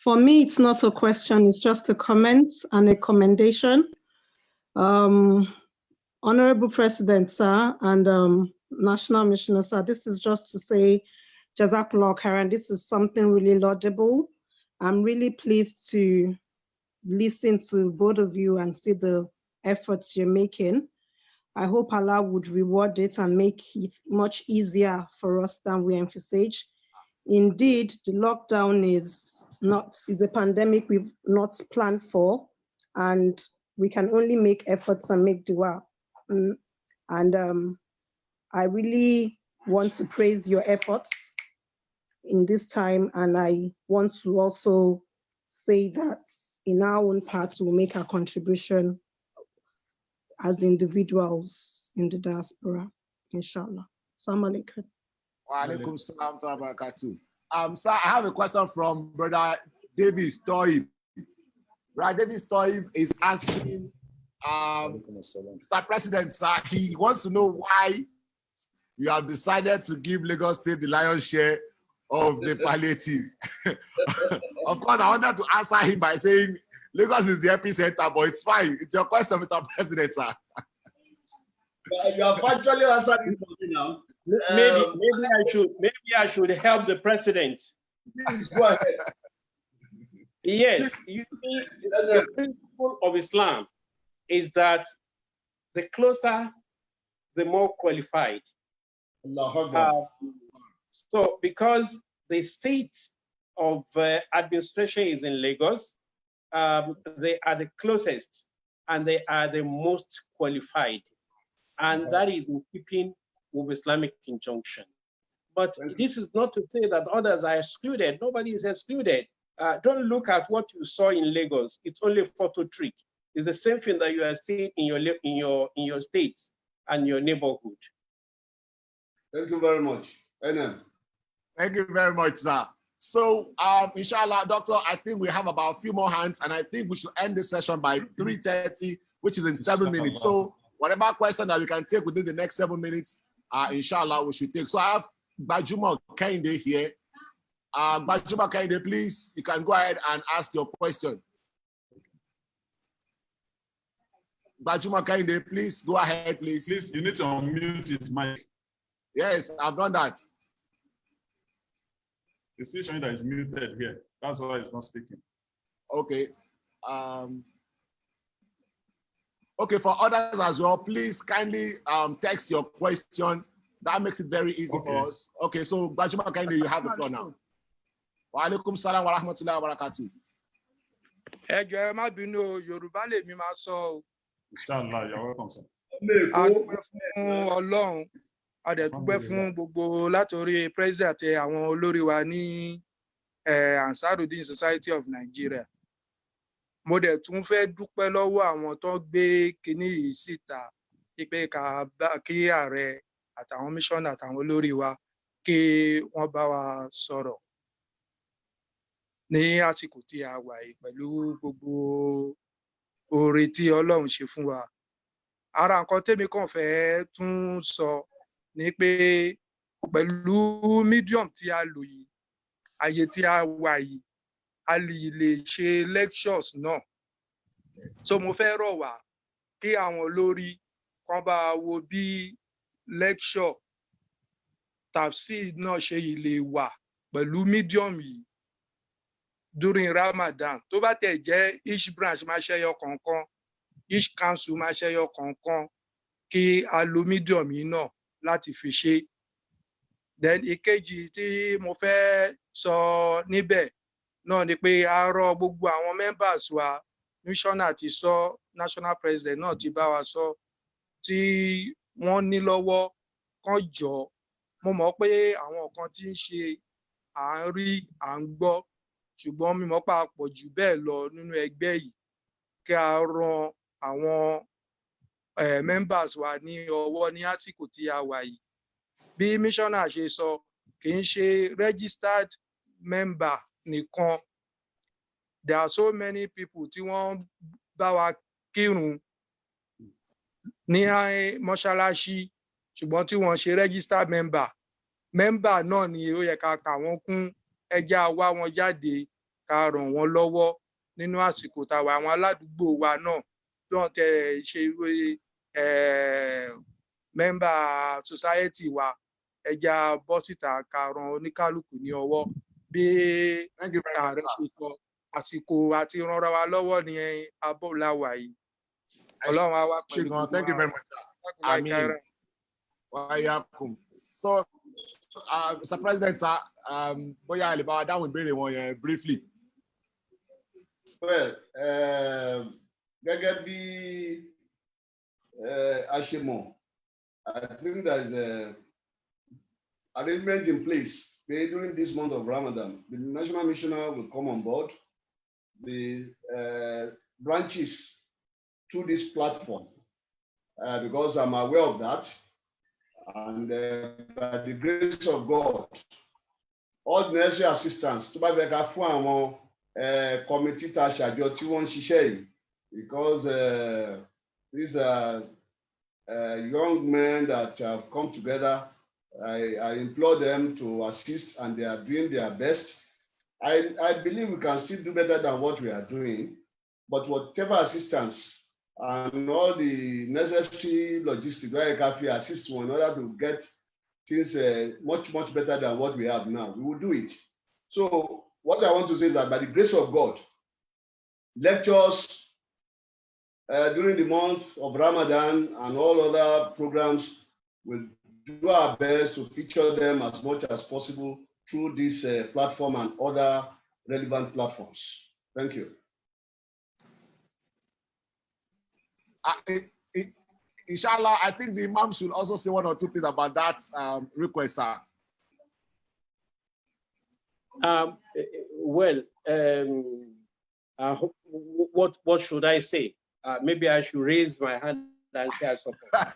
S9: For me, it's not a question, it's just a comment and a commendation. Honorable President, sir, and National Missioner, sir, this is just to say, Jazakallah khairan, this is something really laudable. I'm really pleased to listen to both of you and see the efforts you're making. I hope Allah would reward it and make it much easier for us than we envisage. Indeed, the lockdown is a pandemic we've not planned for, and we can only make efforts and make dua. And I really want to praise your efforts in this time, and I want to also say that in our own parts, we'll make our contribution as individuals in the diaspora, inshallah. Assalamu alaikum.
S1: Wa alaikum salam wa barakatuh. Sir, I have a question from Brother Davis Toib. Brother Davis Toib is asking, Mr. President, sir, he wants to know why we have decided to give Lagos State the lion's share of the palliatives. Of course, I wanted to answer him by saying Lagos is the epicenter, but it's fine. It's your question, Mr. President, sir.
S3: You have actually answered it for me now.
S8: Maybe I should help the president.
S3: Please go ahead.
S8: Yes, you see, the principle of Islam is that the closer, the more qualified. So because the seat of administration is in Lagos, they are the closest and they are the most qualified. And that is in keeping with Islamic injunction. But this is not to say that others are excluded. Nobody is excluded. Don't look at what you saw in Lagos. It's only a photo trick. It's the same thing that you are seeing in your states and your neighborhood.
S3: Thank you very much.
S1: Thank you very much, sir. So, inshallah, doctor, I think we have about a few more hands, and I think we should end this session by 3:30, which is in 7 minutes. So, whatever question that we can take within the next 7 minutes, inshallah, we should take. So, I have Bajuma Kende here. Bajuma Kende, please, you can go ahead and ask your question. Bajuma Kende, please, go ahead, please.
S2: Please, you need to unmute his mic.
S1: Yes, I've done that.
S2: It's still showing that it's muted here. That's why it's not speaking.
S1: Okay. Okay, for others as well, please kindly text your question. That makes it very easy for us. Okay, so Bajuma Kende, you have the floor now. Wa alaikum salam wa rahmatullahi wa barakatuh.
S10: Ẹ jọ̀ọ́ ẹ má bínú, Yorùbá lèmi máa sọ o.
S2: Inshallah, you're welcome, sir.
S10: A dúpẹ́ fún Ọlọ́run, a dẹ̀ dúpẹ́ fún gbogbo látòrí president àti àwọn olórí wa ní Ansar-Ud-Deen Society of Nigeria. Mo dẹ̀ tún fẹ́ dúpẹ́ lọ́wọ́ àwọn tó gbé kinní yìí síta pé kí ààrẹ àtàwọn míṣọ́nà àtàwọn olórí wa kí wọ́n bá wa sọ̀rọ̀ ní àsìkò tí a wà yìí pẹ̀lú gbogbo oore tí Ọlọ́run ṣe fún wa. Ara nǹkan tèmi kàn fẹ́ tún sọ ni pé pẹ̀lú medium tí a lò yìí, àyè tí a wà yìí, a lè ṣe lectures náà. So mo fẹ́ rọ̀ wá kí àwọn olórí kan bá wo bí lecture tafsir náà ṣe lè wà pẹ̀lú medium yìí during Ramadan. Tó bá tẹ̀ jẹ́ each branch máa ṣẹyọ kọ̀ọ̀kan, each council máa ṣẹyọ kọ̀ọ̀kan, kí a lo medium yìí náà láti fi ṣe. Then ìkejì tí mo fẹ́ sọ níbẹ̀ náà ni pé a rọ̀ gbogbo àwọn members wa, missioner ti sọ, national president náà ti bá wa sọ, tí wọ́n ní lọ́wọ́ kán jọ. Mo mọ̀ pé àwọn kan tí ń ṣe à ń rí, à ń gbọ́, ṣùgbọ́n mi mọ̀ pé a pọ̀ jù bẹ́ẹ̀ lọ nínú ẹgbẹ́ yìí, kí a ran àwọn members wa ní ọwọ́ ní àsìkò tí a wà yìí. Bí missioner ṣe sọ, kì í ṣe registered member nìkan. There are so many people tí wọ́n bá wa kírun ní mọ́ṣáláṣí, ṣùgbọ́n tí wọ́n ṣe registered member. Member náà ni ó yẹ ká kà wọ́n kún, ẹ jẹ́ á wá wọn jáde, ká ràn wọ́n lọ́wọ́ nínú àsìkò táwa. Àwọn aládùúgbò wa náà tó ń tẹ ṣe member society wa, ẹ jẹ́ á bọ́ síta ká ran oníkálukú ní ọwọ́. Bí ààrẹ ṣe sọ, àsìkò àti rànra wa lọ́wọ́ ni abọ́láwà yìí. Ọlọ́run á wá pẹ̀lú gbogbo wa.
S1: Thank you very much, sir. Amen. So, Mr. President, sir, bóyá ẹ lè bá wa dáhùn ìbéèrè wọn yẹn briefly.
S3: Well, gẹ́gẹ́ bí a ṣe mọ̀, I think there is an arrangement in place during this month of Ramadan. The national missioner will come on board. The branches through this platform, because I'm aware of that. And by the grace of God, all the necessary assistance to buy back fún àwọn committee tá a ṣàjọ tí wọ́n ń ṣiṣẹ́ yìí, because these are young men that have come together I implore them to assist, and they are doing their best. I believe we can still do better than what we are doing, but whatever assistance and all the necessary logistics where I can assist one in order to get things much better than what we have now, we will do it. So what I want to say is that by the grace of God, lectures during the month of Ramadan and all other programs will do our best to feature them as much as possible through this platform and other relevant platforms. Thank you.
S1: Inshallah, I think the Imam should also say one or two things about that request, sir.
S8: What should I say? Maybe I should raise my hand and say I support.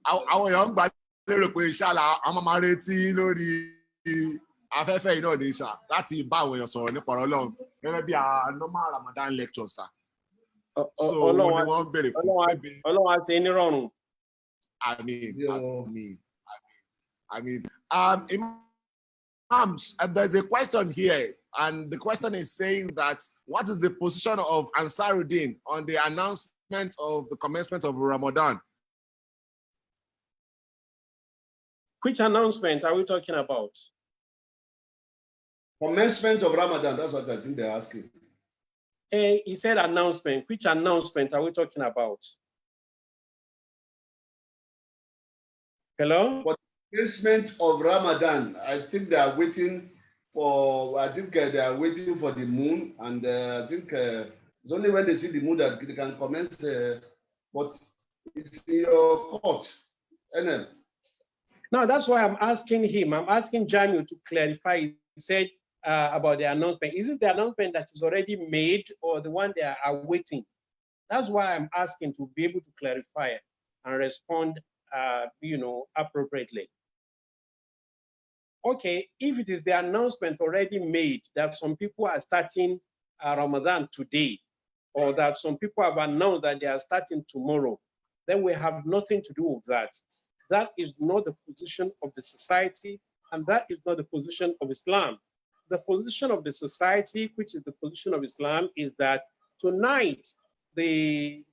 S1: Àwọn èèyàn ń gbà lérò pé inshallah àwọn máa retí lórí afẹ́fẹ́ iná ní ṣá láti bá àwọn èèyàn sọ̀rọ̀ nípa Ọlọ́run gẹ́gẹ́ bí normal Ramadan lecture, sir. So wọ́n béèrè fún
S8: Ọlọ́run á ṣe ní rọrùn.
S1: Imam, there's a question here, and the question is saying that what is the position of Ansar-Ud-Deen on the announcement of the commencement of Ramadan?
S8: Which announcement are we talking about?
S3: Commencement of Ramadan, that's what I think they're asking.
S8: He said announcement. Which announcement are we talking about? Hello?
S3: For commencement of Ramadan, I think they are waiting for, they are waiting for the moon, and I think it's only when they see the moon that they can commence, but it's in your court. NL.
S8: No, that's why I'm asking him. I'm asking Jamil to clarify. He said about the announcement. Is it the announcement that is already made or the one they are awaiting? That's why I'm asking to be able to clarify and respond, appropriately. Okay, if it is the announcement already made that some people are starting Ramadan today, or that some people have announced that they are starting tomorrow, then we have nothing to do with that. That is not the position of the society, and that is not the position of Islam. The position of the society, which is the position of Islam, is that tonight, the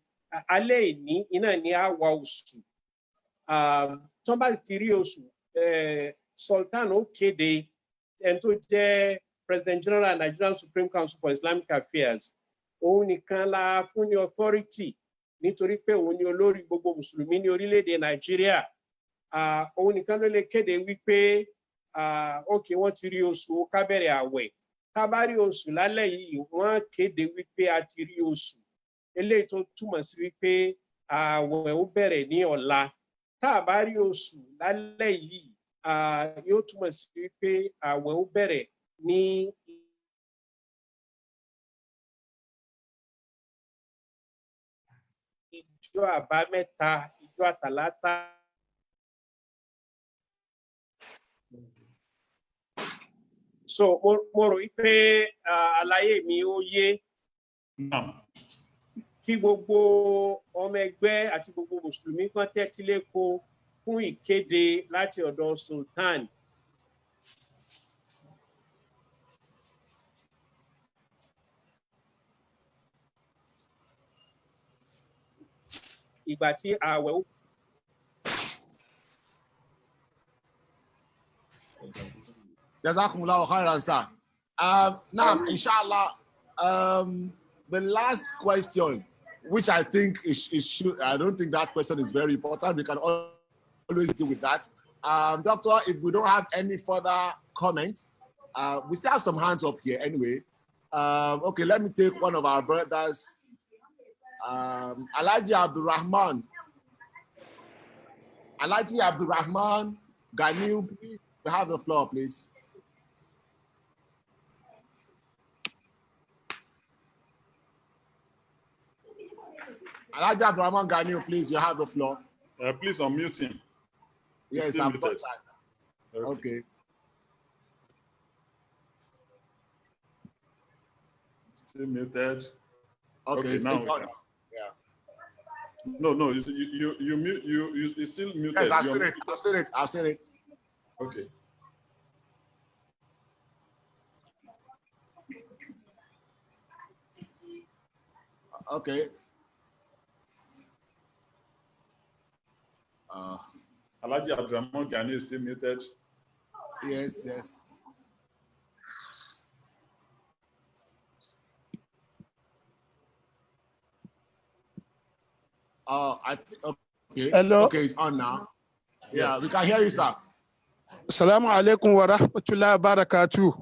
S8: Aleini Inania Wausu, Tombas Tiriosu, Sultan Okede, and to the President General and Nigerian Supreme Council for Islamic Affairs, Onikala Funi Authority, nítorí pé òun ni olórí gbogbo Mùsùlùmí ní orílẹ̀-èdè Nàìjíríà. Òun nìkan ló lè kéde wípé okay, wọ́n ti rí oṣù ká bẹ̀rẹ̀ àwẹ̀. Ká bá rí oṣù lálẹ́ yìí, wọ́n kéde wípé a ti rí oṣù. Eléyìí tó túmọ̀ sí wípé àwẹ̀ ó bẹ̀rẹ̀ ní ọ̀la. Tá a bá rí oṣù lálẹ́ yìí, yóò túmọ̀ sí wípé àwẹ̀ ó bẹ̀rẹ̀ ní ìjọ àbámẹ́ta, ìjọ àtàlátà. So mo rò wípé àlàyé mi ó yé. Kí gbogbo ọmọ ẹgbẹ́ àti gbogbo Mùsùlùmí kan tẹ́tí léko fún ìkéde láti ọ̀dọ̀ Sultan. Ìgbà tí àwẹ̀ ó.
S1: Jazakumullahu khairan, sir. Now, inshallah, the last question, which I think I don't think that question is very important. We can always deal with that. Doctor, if we don't have any further comments, we still have some hands up here anyway. Okay, let me take one of our brothers. Alhaji Abdulrahman Ganiu, please, you have the floor, please. Alhaji Abdulrahman Ganiu, please, you have the floor.
S2: Please unmute him.
S1: Yes, I've got that. Okay.
S2: Still muted.
S1: Okay,
S2: now we can.
S1: Yeah.
S2: No, you still muted.
S1: Yes, I've seen it.
S2: Okay.
S1: Okay.
S2: Alhaji Abdurrahman Gani is still muted.
S1: Yes. Okay.
S10: Hello.
S1: Okay, it's on now. Yeah, we can hear you, sir.
S10: Assalamu alaikum wa rahmatullahi wa barakatuh.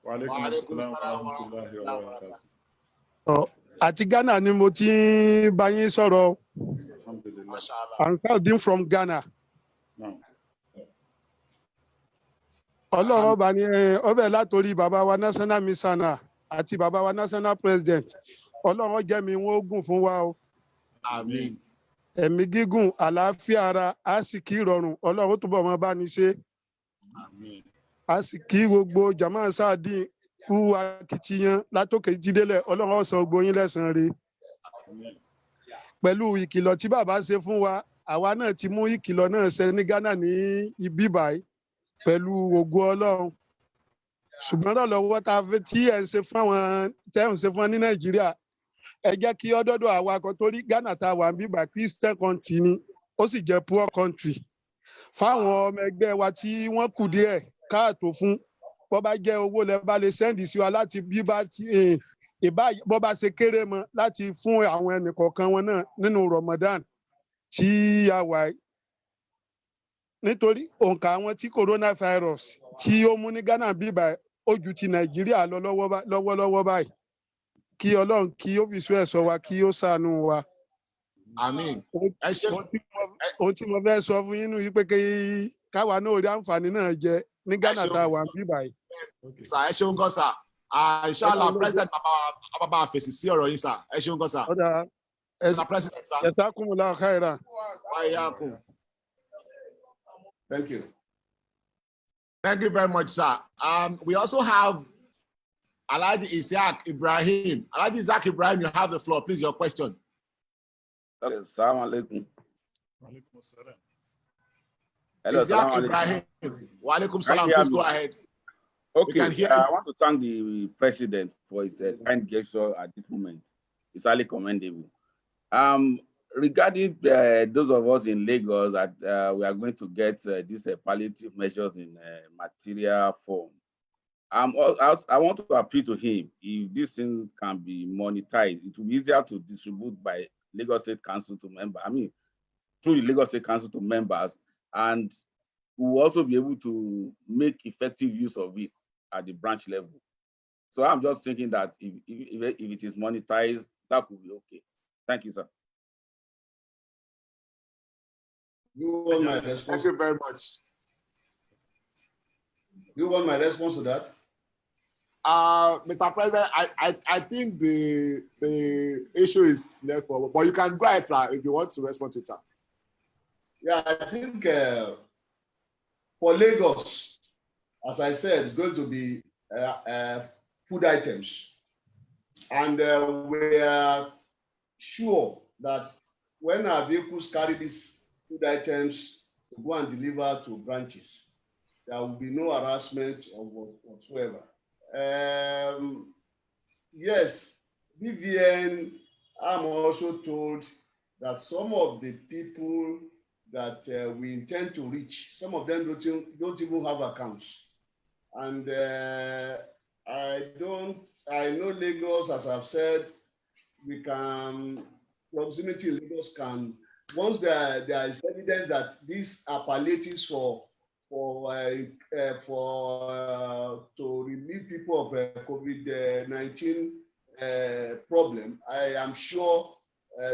S2: Wa alaikum assalam wa rahmatullahi wa barakatuh.
S10: Àti Ghana ni mo ti ń bá yín sọ̀rọ̀. Ansar-Ud-Deen from Ghana. Ọlọ́run ọba ni ọbẹ̀ látòrí bàbá wa national missioner àti bàbá wa national president. Ọlọ́run jẹ́ mi wọ́n gùn fún wa o.
S1: Àmín.
S10: Ẹ̀mí gígùn, àlàáfíà ara, àsìkí ìrọ̀rùn, Ọlọ́run túbọ̀ máa bá ní ṣe.
S1: Àmín.
S10: Àsìkí gbogbo jàmá Ansar-Ud-Deen kú akitiyan látòkè jídélẹ̀, Ọlọ́run ó san gbogbo yín lẹ́san rẹ̀. Pẹ̀lú ìkìlọ̀ tí bàbá ṣe fún wa, àwa náà ti mú ìkìlọ̀ náà ṣẹ ní Ghana ní ibí báyìí pẹ̀lú ògo Ọlọ́run. Ṣùgbọ́n lọ́wọ́ tá a fẹ́ tí ẹ̀ ń ṣe fún wọn ní Nàìjíríà, ẹ jẹ́ kí ọdọ́dọ̀ àwa kan torí Ghana tá a wà ń bíbà Christian country ni ó sì jẹ́ poor country. Fáwọn ọmọ ẹgbẹ́ wa tí wọ́n kù díẹ̀ káàtó fún, bó bá jẹ́ owó lẹ bá lè sẹ́ndì sí wa láti bíbá bó bá ṣe kéré mọ́ láti fún àwọn ẹnìkọ̀ọ̀kan wọn náà nínú Ramadan tí a wà yìí. Nítorí òǹkà àwọn tí coronavirus tí ó mú ní Ghana bíbà ó ju ti Nàìjíríà lọ lọ́wọ́lọ́wọ́ báyìí. Kí Ọlọ́run kí ó fi sọ ẹ̀ṣọ́ wa kí ó ṣàánú wa.
S1: Àmín.
S10: Ohun tí mo fẹ́ sọ fún yín nù yí pé káwa náà rí àǹfààní náà jẹ ní Ghana tá a wà bíbà yìí.
S1: Sà, ẹ ṣeun gan sà. Inshallah, President bàbá fèsì sí ọ̀rọ̀ yín sà. Ẹ ṣeun gan sà. Mr. President sà.
S10: Jazakumullahu khairan.
S3: Thank you.
S1: Thank you very much, sir. We also have Alhaji Isaac Ibrahim. Alhaji Isaac Ibrahim, you have the floor. Please, your question.
S11: Okay, Assalamu alaikum.
S1: Hello, Isaac Ibrahim. Wa alaikum salam. Please go ahead.
S11: Okay, I want to thank the president for his kind gesture at this moment. It's highly commendable. Regarding those of us in Lagos that we are going to get these palliative measures in material form, I want to appeal to him. If these things can be monetized, it will be easier to distribute by Lagos State Council to members. I mean, through the Lagos State Council to members, and we will also be able to make effective use of it at the branch level. So I'm just thinking that if it is monetized, that could be okay. Thank you, sir.
S3: You want my response?
S1: Thank you very much.
S3: You want my response to that?
S1: Mr. President, I think the issue is left forward, but you can go ahead, sir, if you want to respond to it, sir.
S3: Yeah, I think for Lagos, as I said, it's going to be food items. And we are sure that when our vehicles carry these food items to go and deliver to branches, there will be no harassment or whatsoever. Yes, BVN, I'm also told that some of the people that we intend to reach, some of them don't even have accounts. And I know Lagos, as I've said, proximity in Lagos can, once there is evidence that these are palliatives to relieve people of COVID-19 problem, I am sure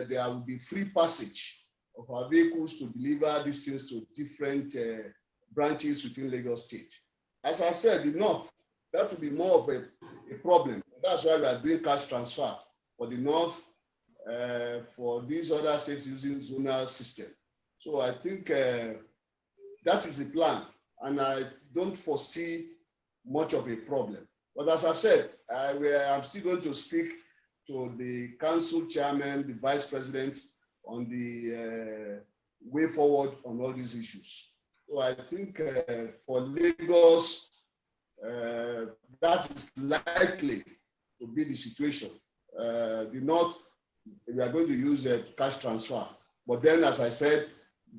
S3: there will be free passage of our vehicles to deliver these things to different branches within Lagos State. As I said, the North, that will be more of a problem. That's why we are doing cash transfer for the North, for these other states using zonal system. So I think that is the plan, and I don't foresee much of a problem. But as I've said, I'm still going to speak to the council chairman, the vice presidents, on the way forward on all these issues. So I think for Lagos, that is likely to be the situation. The North, we are going to use a cash transfer. But then, as I said,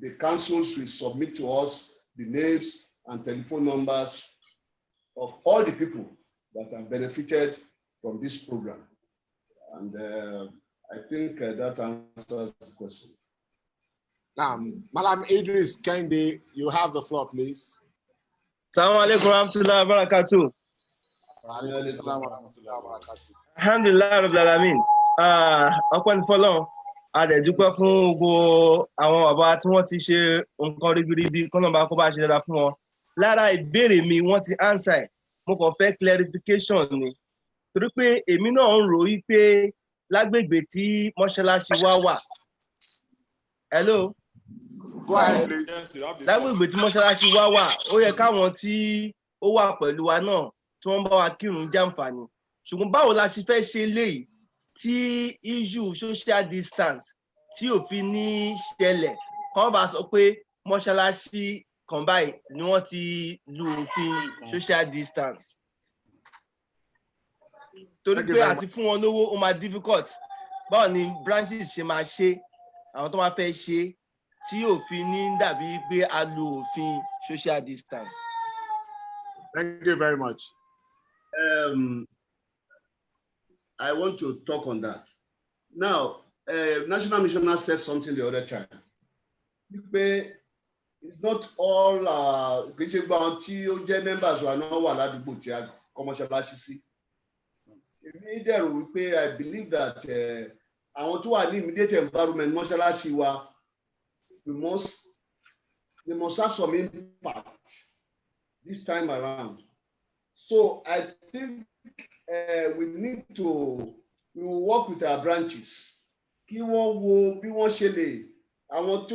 S3: the councils will submit to us the names and telephone numbers of all the people that have benefited from this program. And I think that answers the question.
S1: Now, Madam Idris Kendi, you have the floor, please.
S12: Assalamu alaikum warahmatullahi wabarakatuh. Alhamdulillah rabbil alamin. Ọpẹ́ ni fọ́lọ́run. A dẹ̀ dúpẹ́ fún gbogbo àwọn bàbá tí wọ́n ti ṣe nǹkan ribiribi kọ́nà kó bá ṣe dára fún wọn. Lára ìbéèrè mi wọ́n ti answer ẹ̀. Mo kàn fẹ́ clarification ni. Torí pé èmi náà ń rò wí pé lágbègbè tí mọ́ṣáláṣí wa wà. Hello.
S1: Go ahead, please.
S12: Lágbègbè tí mọ́ṣáláṣí wa wà, ó yẹ káwọn tí ó wà pẹ̀lú wa náà tí wọ́n bá wa kírun jàǹfààní. Ṣùgbọ́n báwo la ṣe fẹ́ ṣe léyìí tí issue social distance tí òfin ní ṣẹlẹ̀ kàn bá sọ pé mọ́ṣáláṣí kan báyìí ni wọ́n ti lu òfin social distance. Torí pé àti fún wọn lówó ó máa difficult. Báwo ni branches ṣe máa ṣe àwọn tó máa fẹ́ ṣe tí òfin ní dàbí pé a lo òfin social distance?
S1: Thank you very much.
S3: I want to talk on that. Now, National Missioner said something the other time. It's not all members who are not allowed to commercial. I believe that I want to have immediate environment, they must have some impact this time around. So I think we will work with our branches. I'm not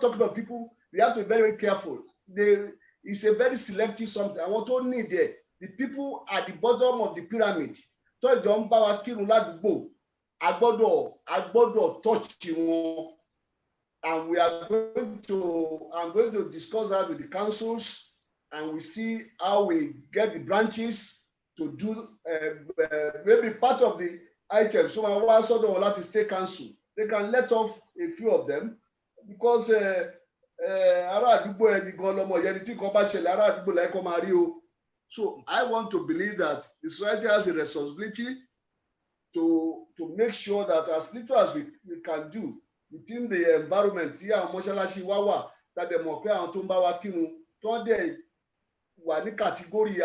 S3: talking about people, we have to be very careful. It's a very selective something. I want to need it. The people at the bottom of the pyramid. Touch you. And I'm going to discuss that with the councils, and we see how we get the branches to do maybe part of the items. So I want to state council. They can let off a few of them because so I want to believe that the society has a responsibility to make sure that as little as we can do within the environment here, that the Mokwe and Tumba Wakinu, category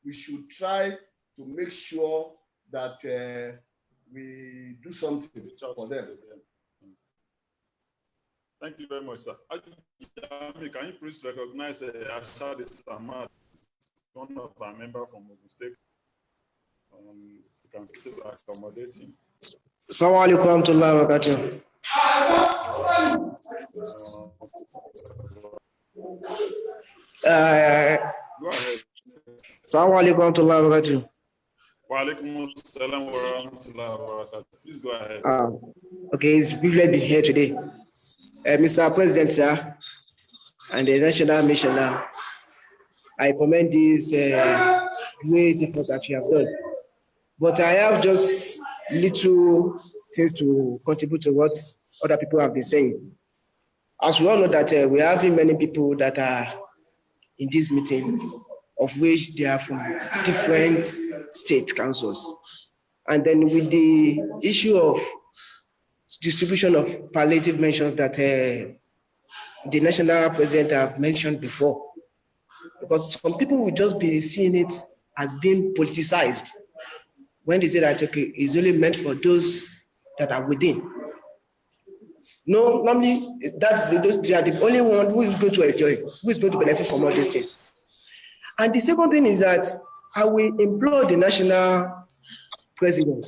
S3: we should try to make sure that we do something for them.
S2: Thank you very much, sir. Can you please recognize Ansar-Ud-Deen Samad, one of our members from Ogun State? You can still accommodate him.
S13: Assalamu alaikum warahmatullahi wabarakatuh.
S2: Go ahead.
S13: Assalamu alaikum warahmatullahi wabarakatuh.
S2: Wa alaikum assalam wa rahmatullahi wa barakatuh. Please go ahead.
S13: Okay, it's a privilege to be here today. Mr. President, sir, and the National Missioner, I commend this great effort that you have done. But I have just little things to contribute to what other people have been saying. As we all know that we are having many people that are in this meeting, of which they are from different state councils. And then with the issue of distribution of palliative mentions that the national president have mentioned before, because some people will just be seeing it as being politicized when they say that, okay, it's only meant for those that are within. No, normally they are the only one who is going to enjoy, who is going to benefit from all these things. And the second thing is that I will implore the national president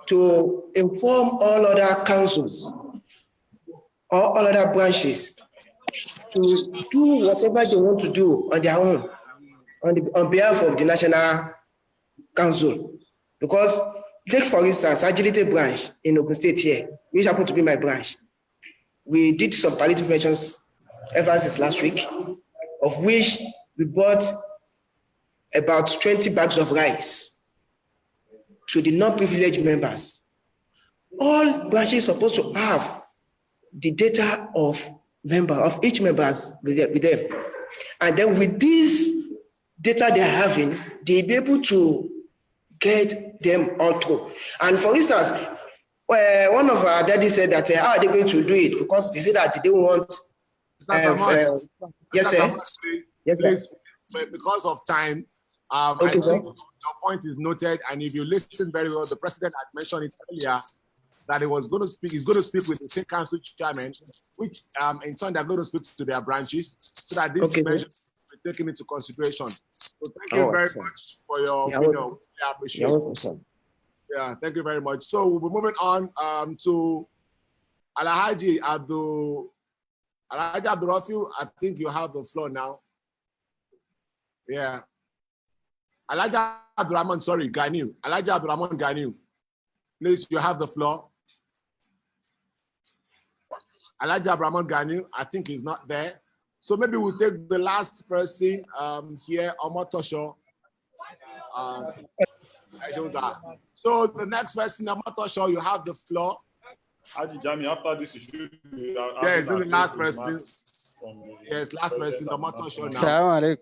S13: to inform all other councils or all other branches to do whatever they want to do on their own, on behalf of the national council, Because take for instance, Agility branch in Ogun State here, which happened to be my branch. We did some palliative measures ever since last week, of which we bought about 20 bags of rice to the non-privileged members. All branches are supposed to have the data of each members with them. And then with this data they're having, they'll be able to get them all through. And for instance, one of our daddies said that how are they going to do it? Because they said that they don't want. Yes, sir. Yes,
S1: please, because of time,
S13: okay,
S1: I think your point is noted. And if you listen very well, the president had mentioned it earlier that he was going to speak. He's going to speak with the state council chairman, which in turn they're going to speak to their branches, so that this measures will be taken into consideration. So thank you very much for your opinion. I appreciate it. Yeah, thank you very much. So we'll be moving on to Alhaji AbdulRofii. I think you have the floor now. Yeah. Alhaji Abdurrahman, sorry, Ganiu. Alhaji Abdurrahman Ganiu. Please, you have the floor. Alhaji Abdurrahman Ganiu, I think he's not there. So maybe we'll take the last person here, Omotosho. So the next person, Omotosho, you have the floor.
S2: Haji Jami, after this, you should be.
S1: Yes, this is the last person. Yes, last person, Omotosho now.
S14: Assalamu alaikum.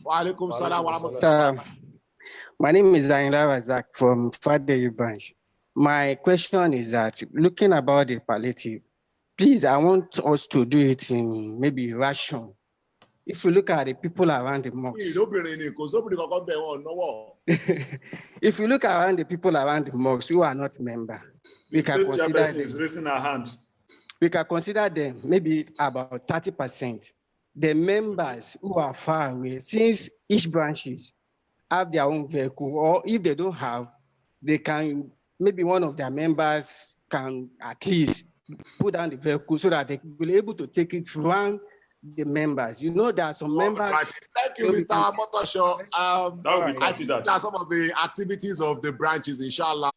S1: Wa alaikum salam wa rahmatullah.
S14: My name is Zainla Razak from Fadeyu branch. My question is that, looking about the palliative, please, I want us to do it in maybe ration. If you look at the people around the mosque, if you look around the people around the mosque who are not members, we can consider them.
S2: Is raising a hand.
S14: We can consider them maybe about 30%. The members who are far away, since each branches have their own vehicle, or if they don't have, they can, maybe one of their members can at least put down the vehicle so that they will be able to take it around the members. You know, there are some members.
S1: Thank you, Mr. Motosho.
S2: That will be considered.
S1: These are some of the activities of the branches, inshallah.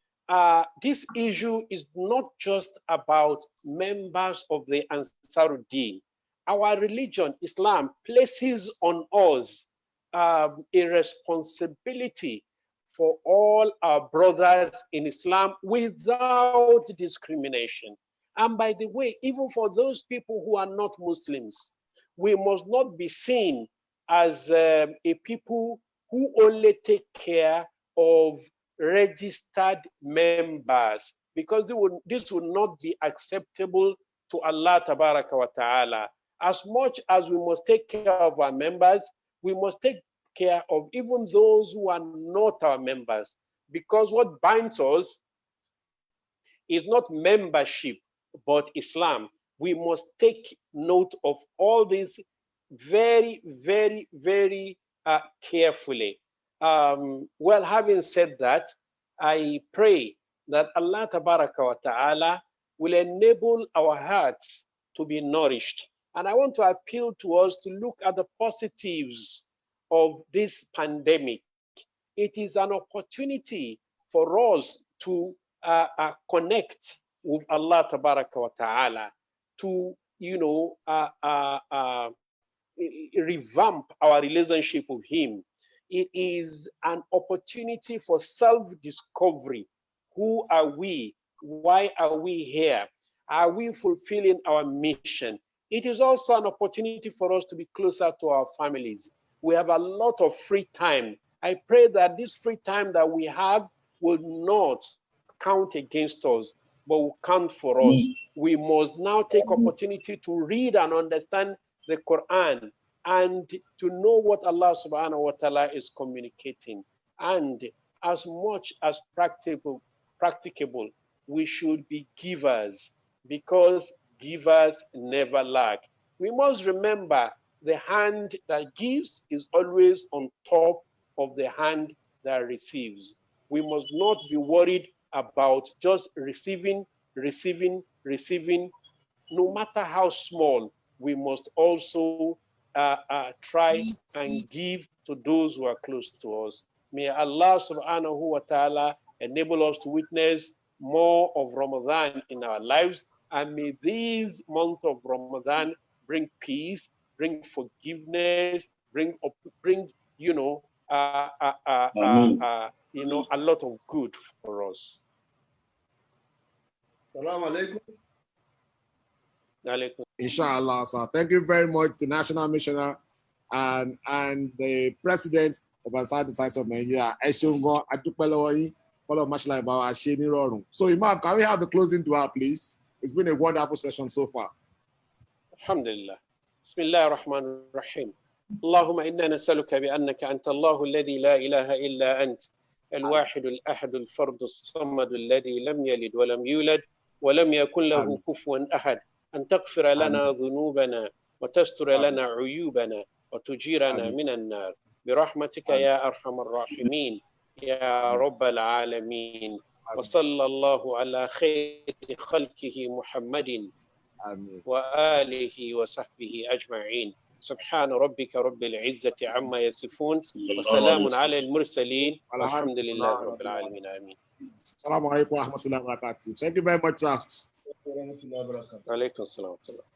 S8: This issue is not just about members of the Ansar-Ud-Deen. Our religion, Islam, places on us a responsibility for all our brothers in Islam without discrimination. And by the way, even for those people who are not Muslims, we must not be seen as a people who only take care of registered members, because this would not be acceptable to Allah Tabaraka wa Ta'ala. As much as we must take care of our members, we must take care of even those who are not our members, because what binds us is not membership, but Islam. We must take note of all this very, very, very carefully. Well, having said that, I pray that Allah Tabaraka wa Ta'ala will enable our hearts to be nourished. And I want to appeal to us to look at the positives of this pandemic. It is an opportunity for us to connect with Allah Tabaraka wa Ta'ala, to, revamp our relationship with Him. It is an opportunity for self-discovery. Who are we? Why are we here? Are we fulfilling our mission? It is also an opportunity for us to be closer to our families. We have a lot of free time. I pray that this free time that we have will not count against us, but will count for us. We must now take opportunity to read and understand the Quran and to know what Allah subhanahu wa ta'ala is communicating. And as much as practicable, we should be givers, because givers never lack. We must remember the hand that gives is always on top of the hand that receives. We must not be worried about just receiving. No matter how small, we must also try and give to those who are close to us. May Allah subhanahu wa ta'ala enable us to witness more of Ramadan in our lives. And may this month of Ramadan bring peace, bring forgiveness, bring a lot of good for us.
S3: Assalamu alaikum.
S1: Inshallah, sir. Thank you very much to National Missioner and the President of Ansar-Ud-Deen of Nigeria. So, Imam, can we have the closing dua, please? It's been a wonderful session so far.
S8: Alhamdulillah. Bismillah ar-Rahman ar-Rahim. اللهم إنا نسألك بأنك أنت الله الذي لا إله إلا أنت الواحد الأحد الفرد الصمد الذي لم يلد ولم يولد ولم يكن له كفوا أحد أن تغفر لنا ذنوبنا وتستر لنا عيوبنا وتجيرنا من النار برحمتك يا أرحم الراحمين يا رب العالمين وصلى الله على خير خلقه محمد وآله وصحبه أجمعين سبحان ربك رب العزة عما يصفون وسلام على المرسلين والحمد لله رب العالمين آمين.
S1: السلام عليكم ورحمة الله وبركاته. Thank you very much, sir.
S8: عليكم السلام ورحمة الله.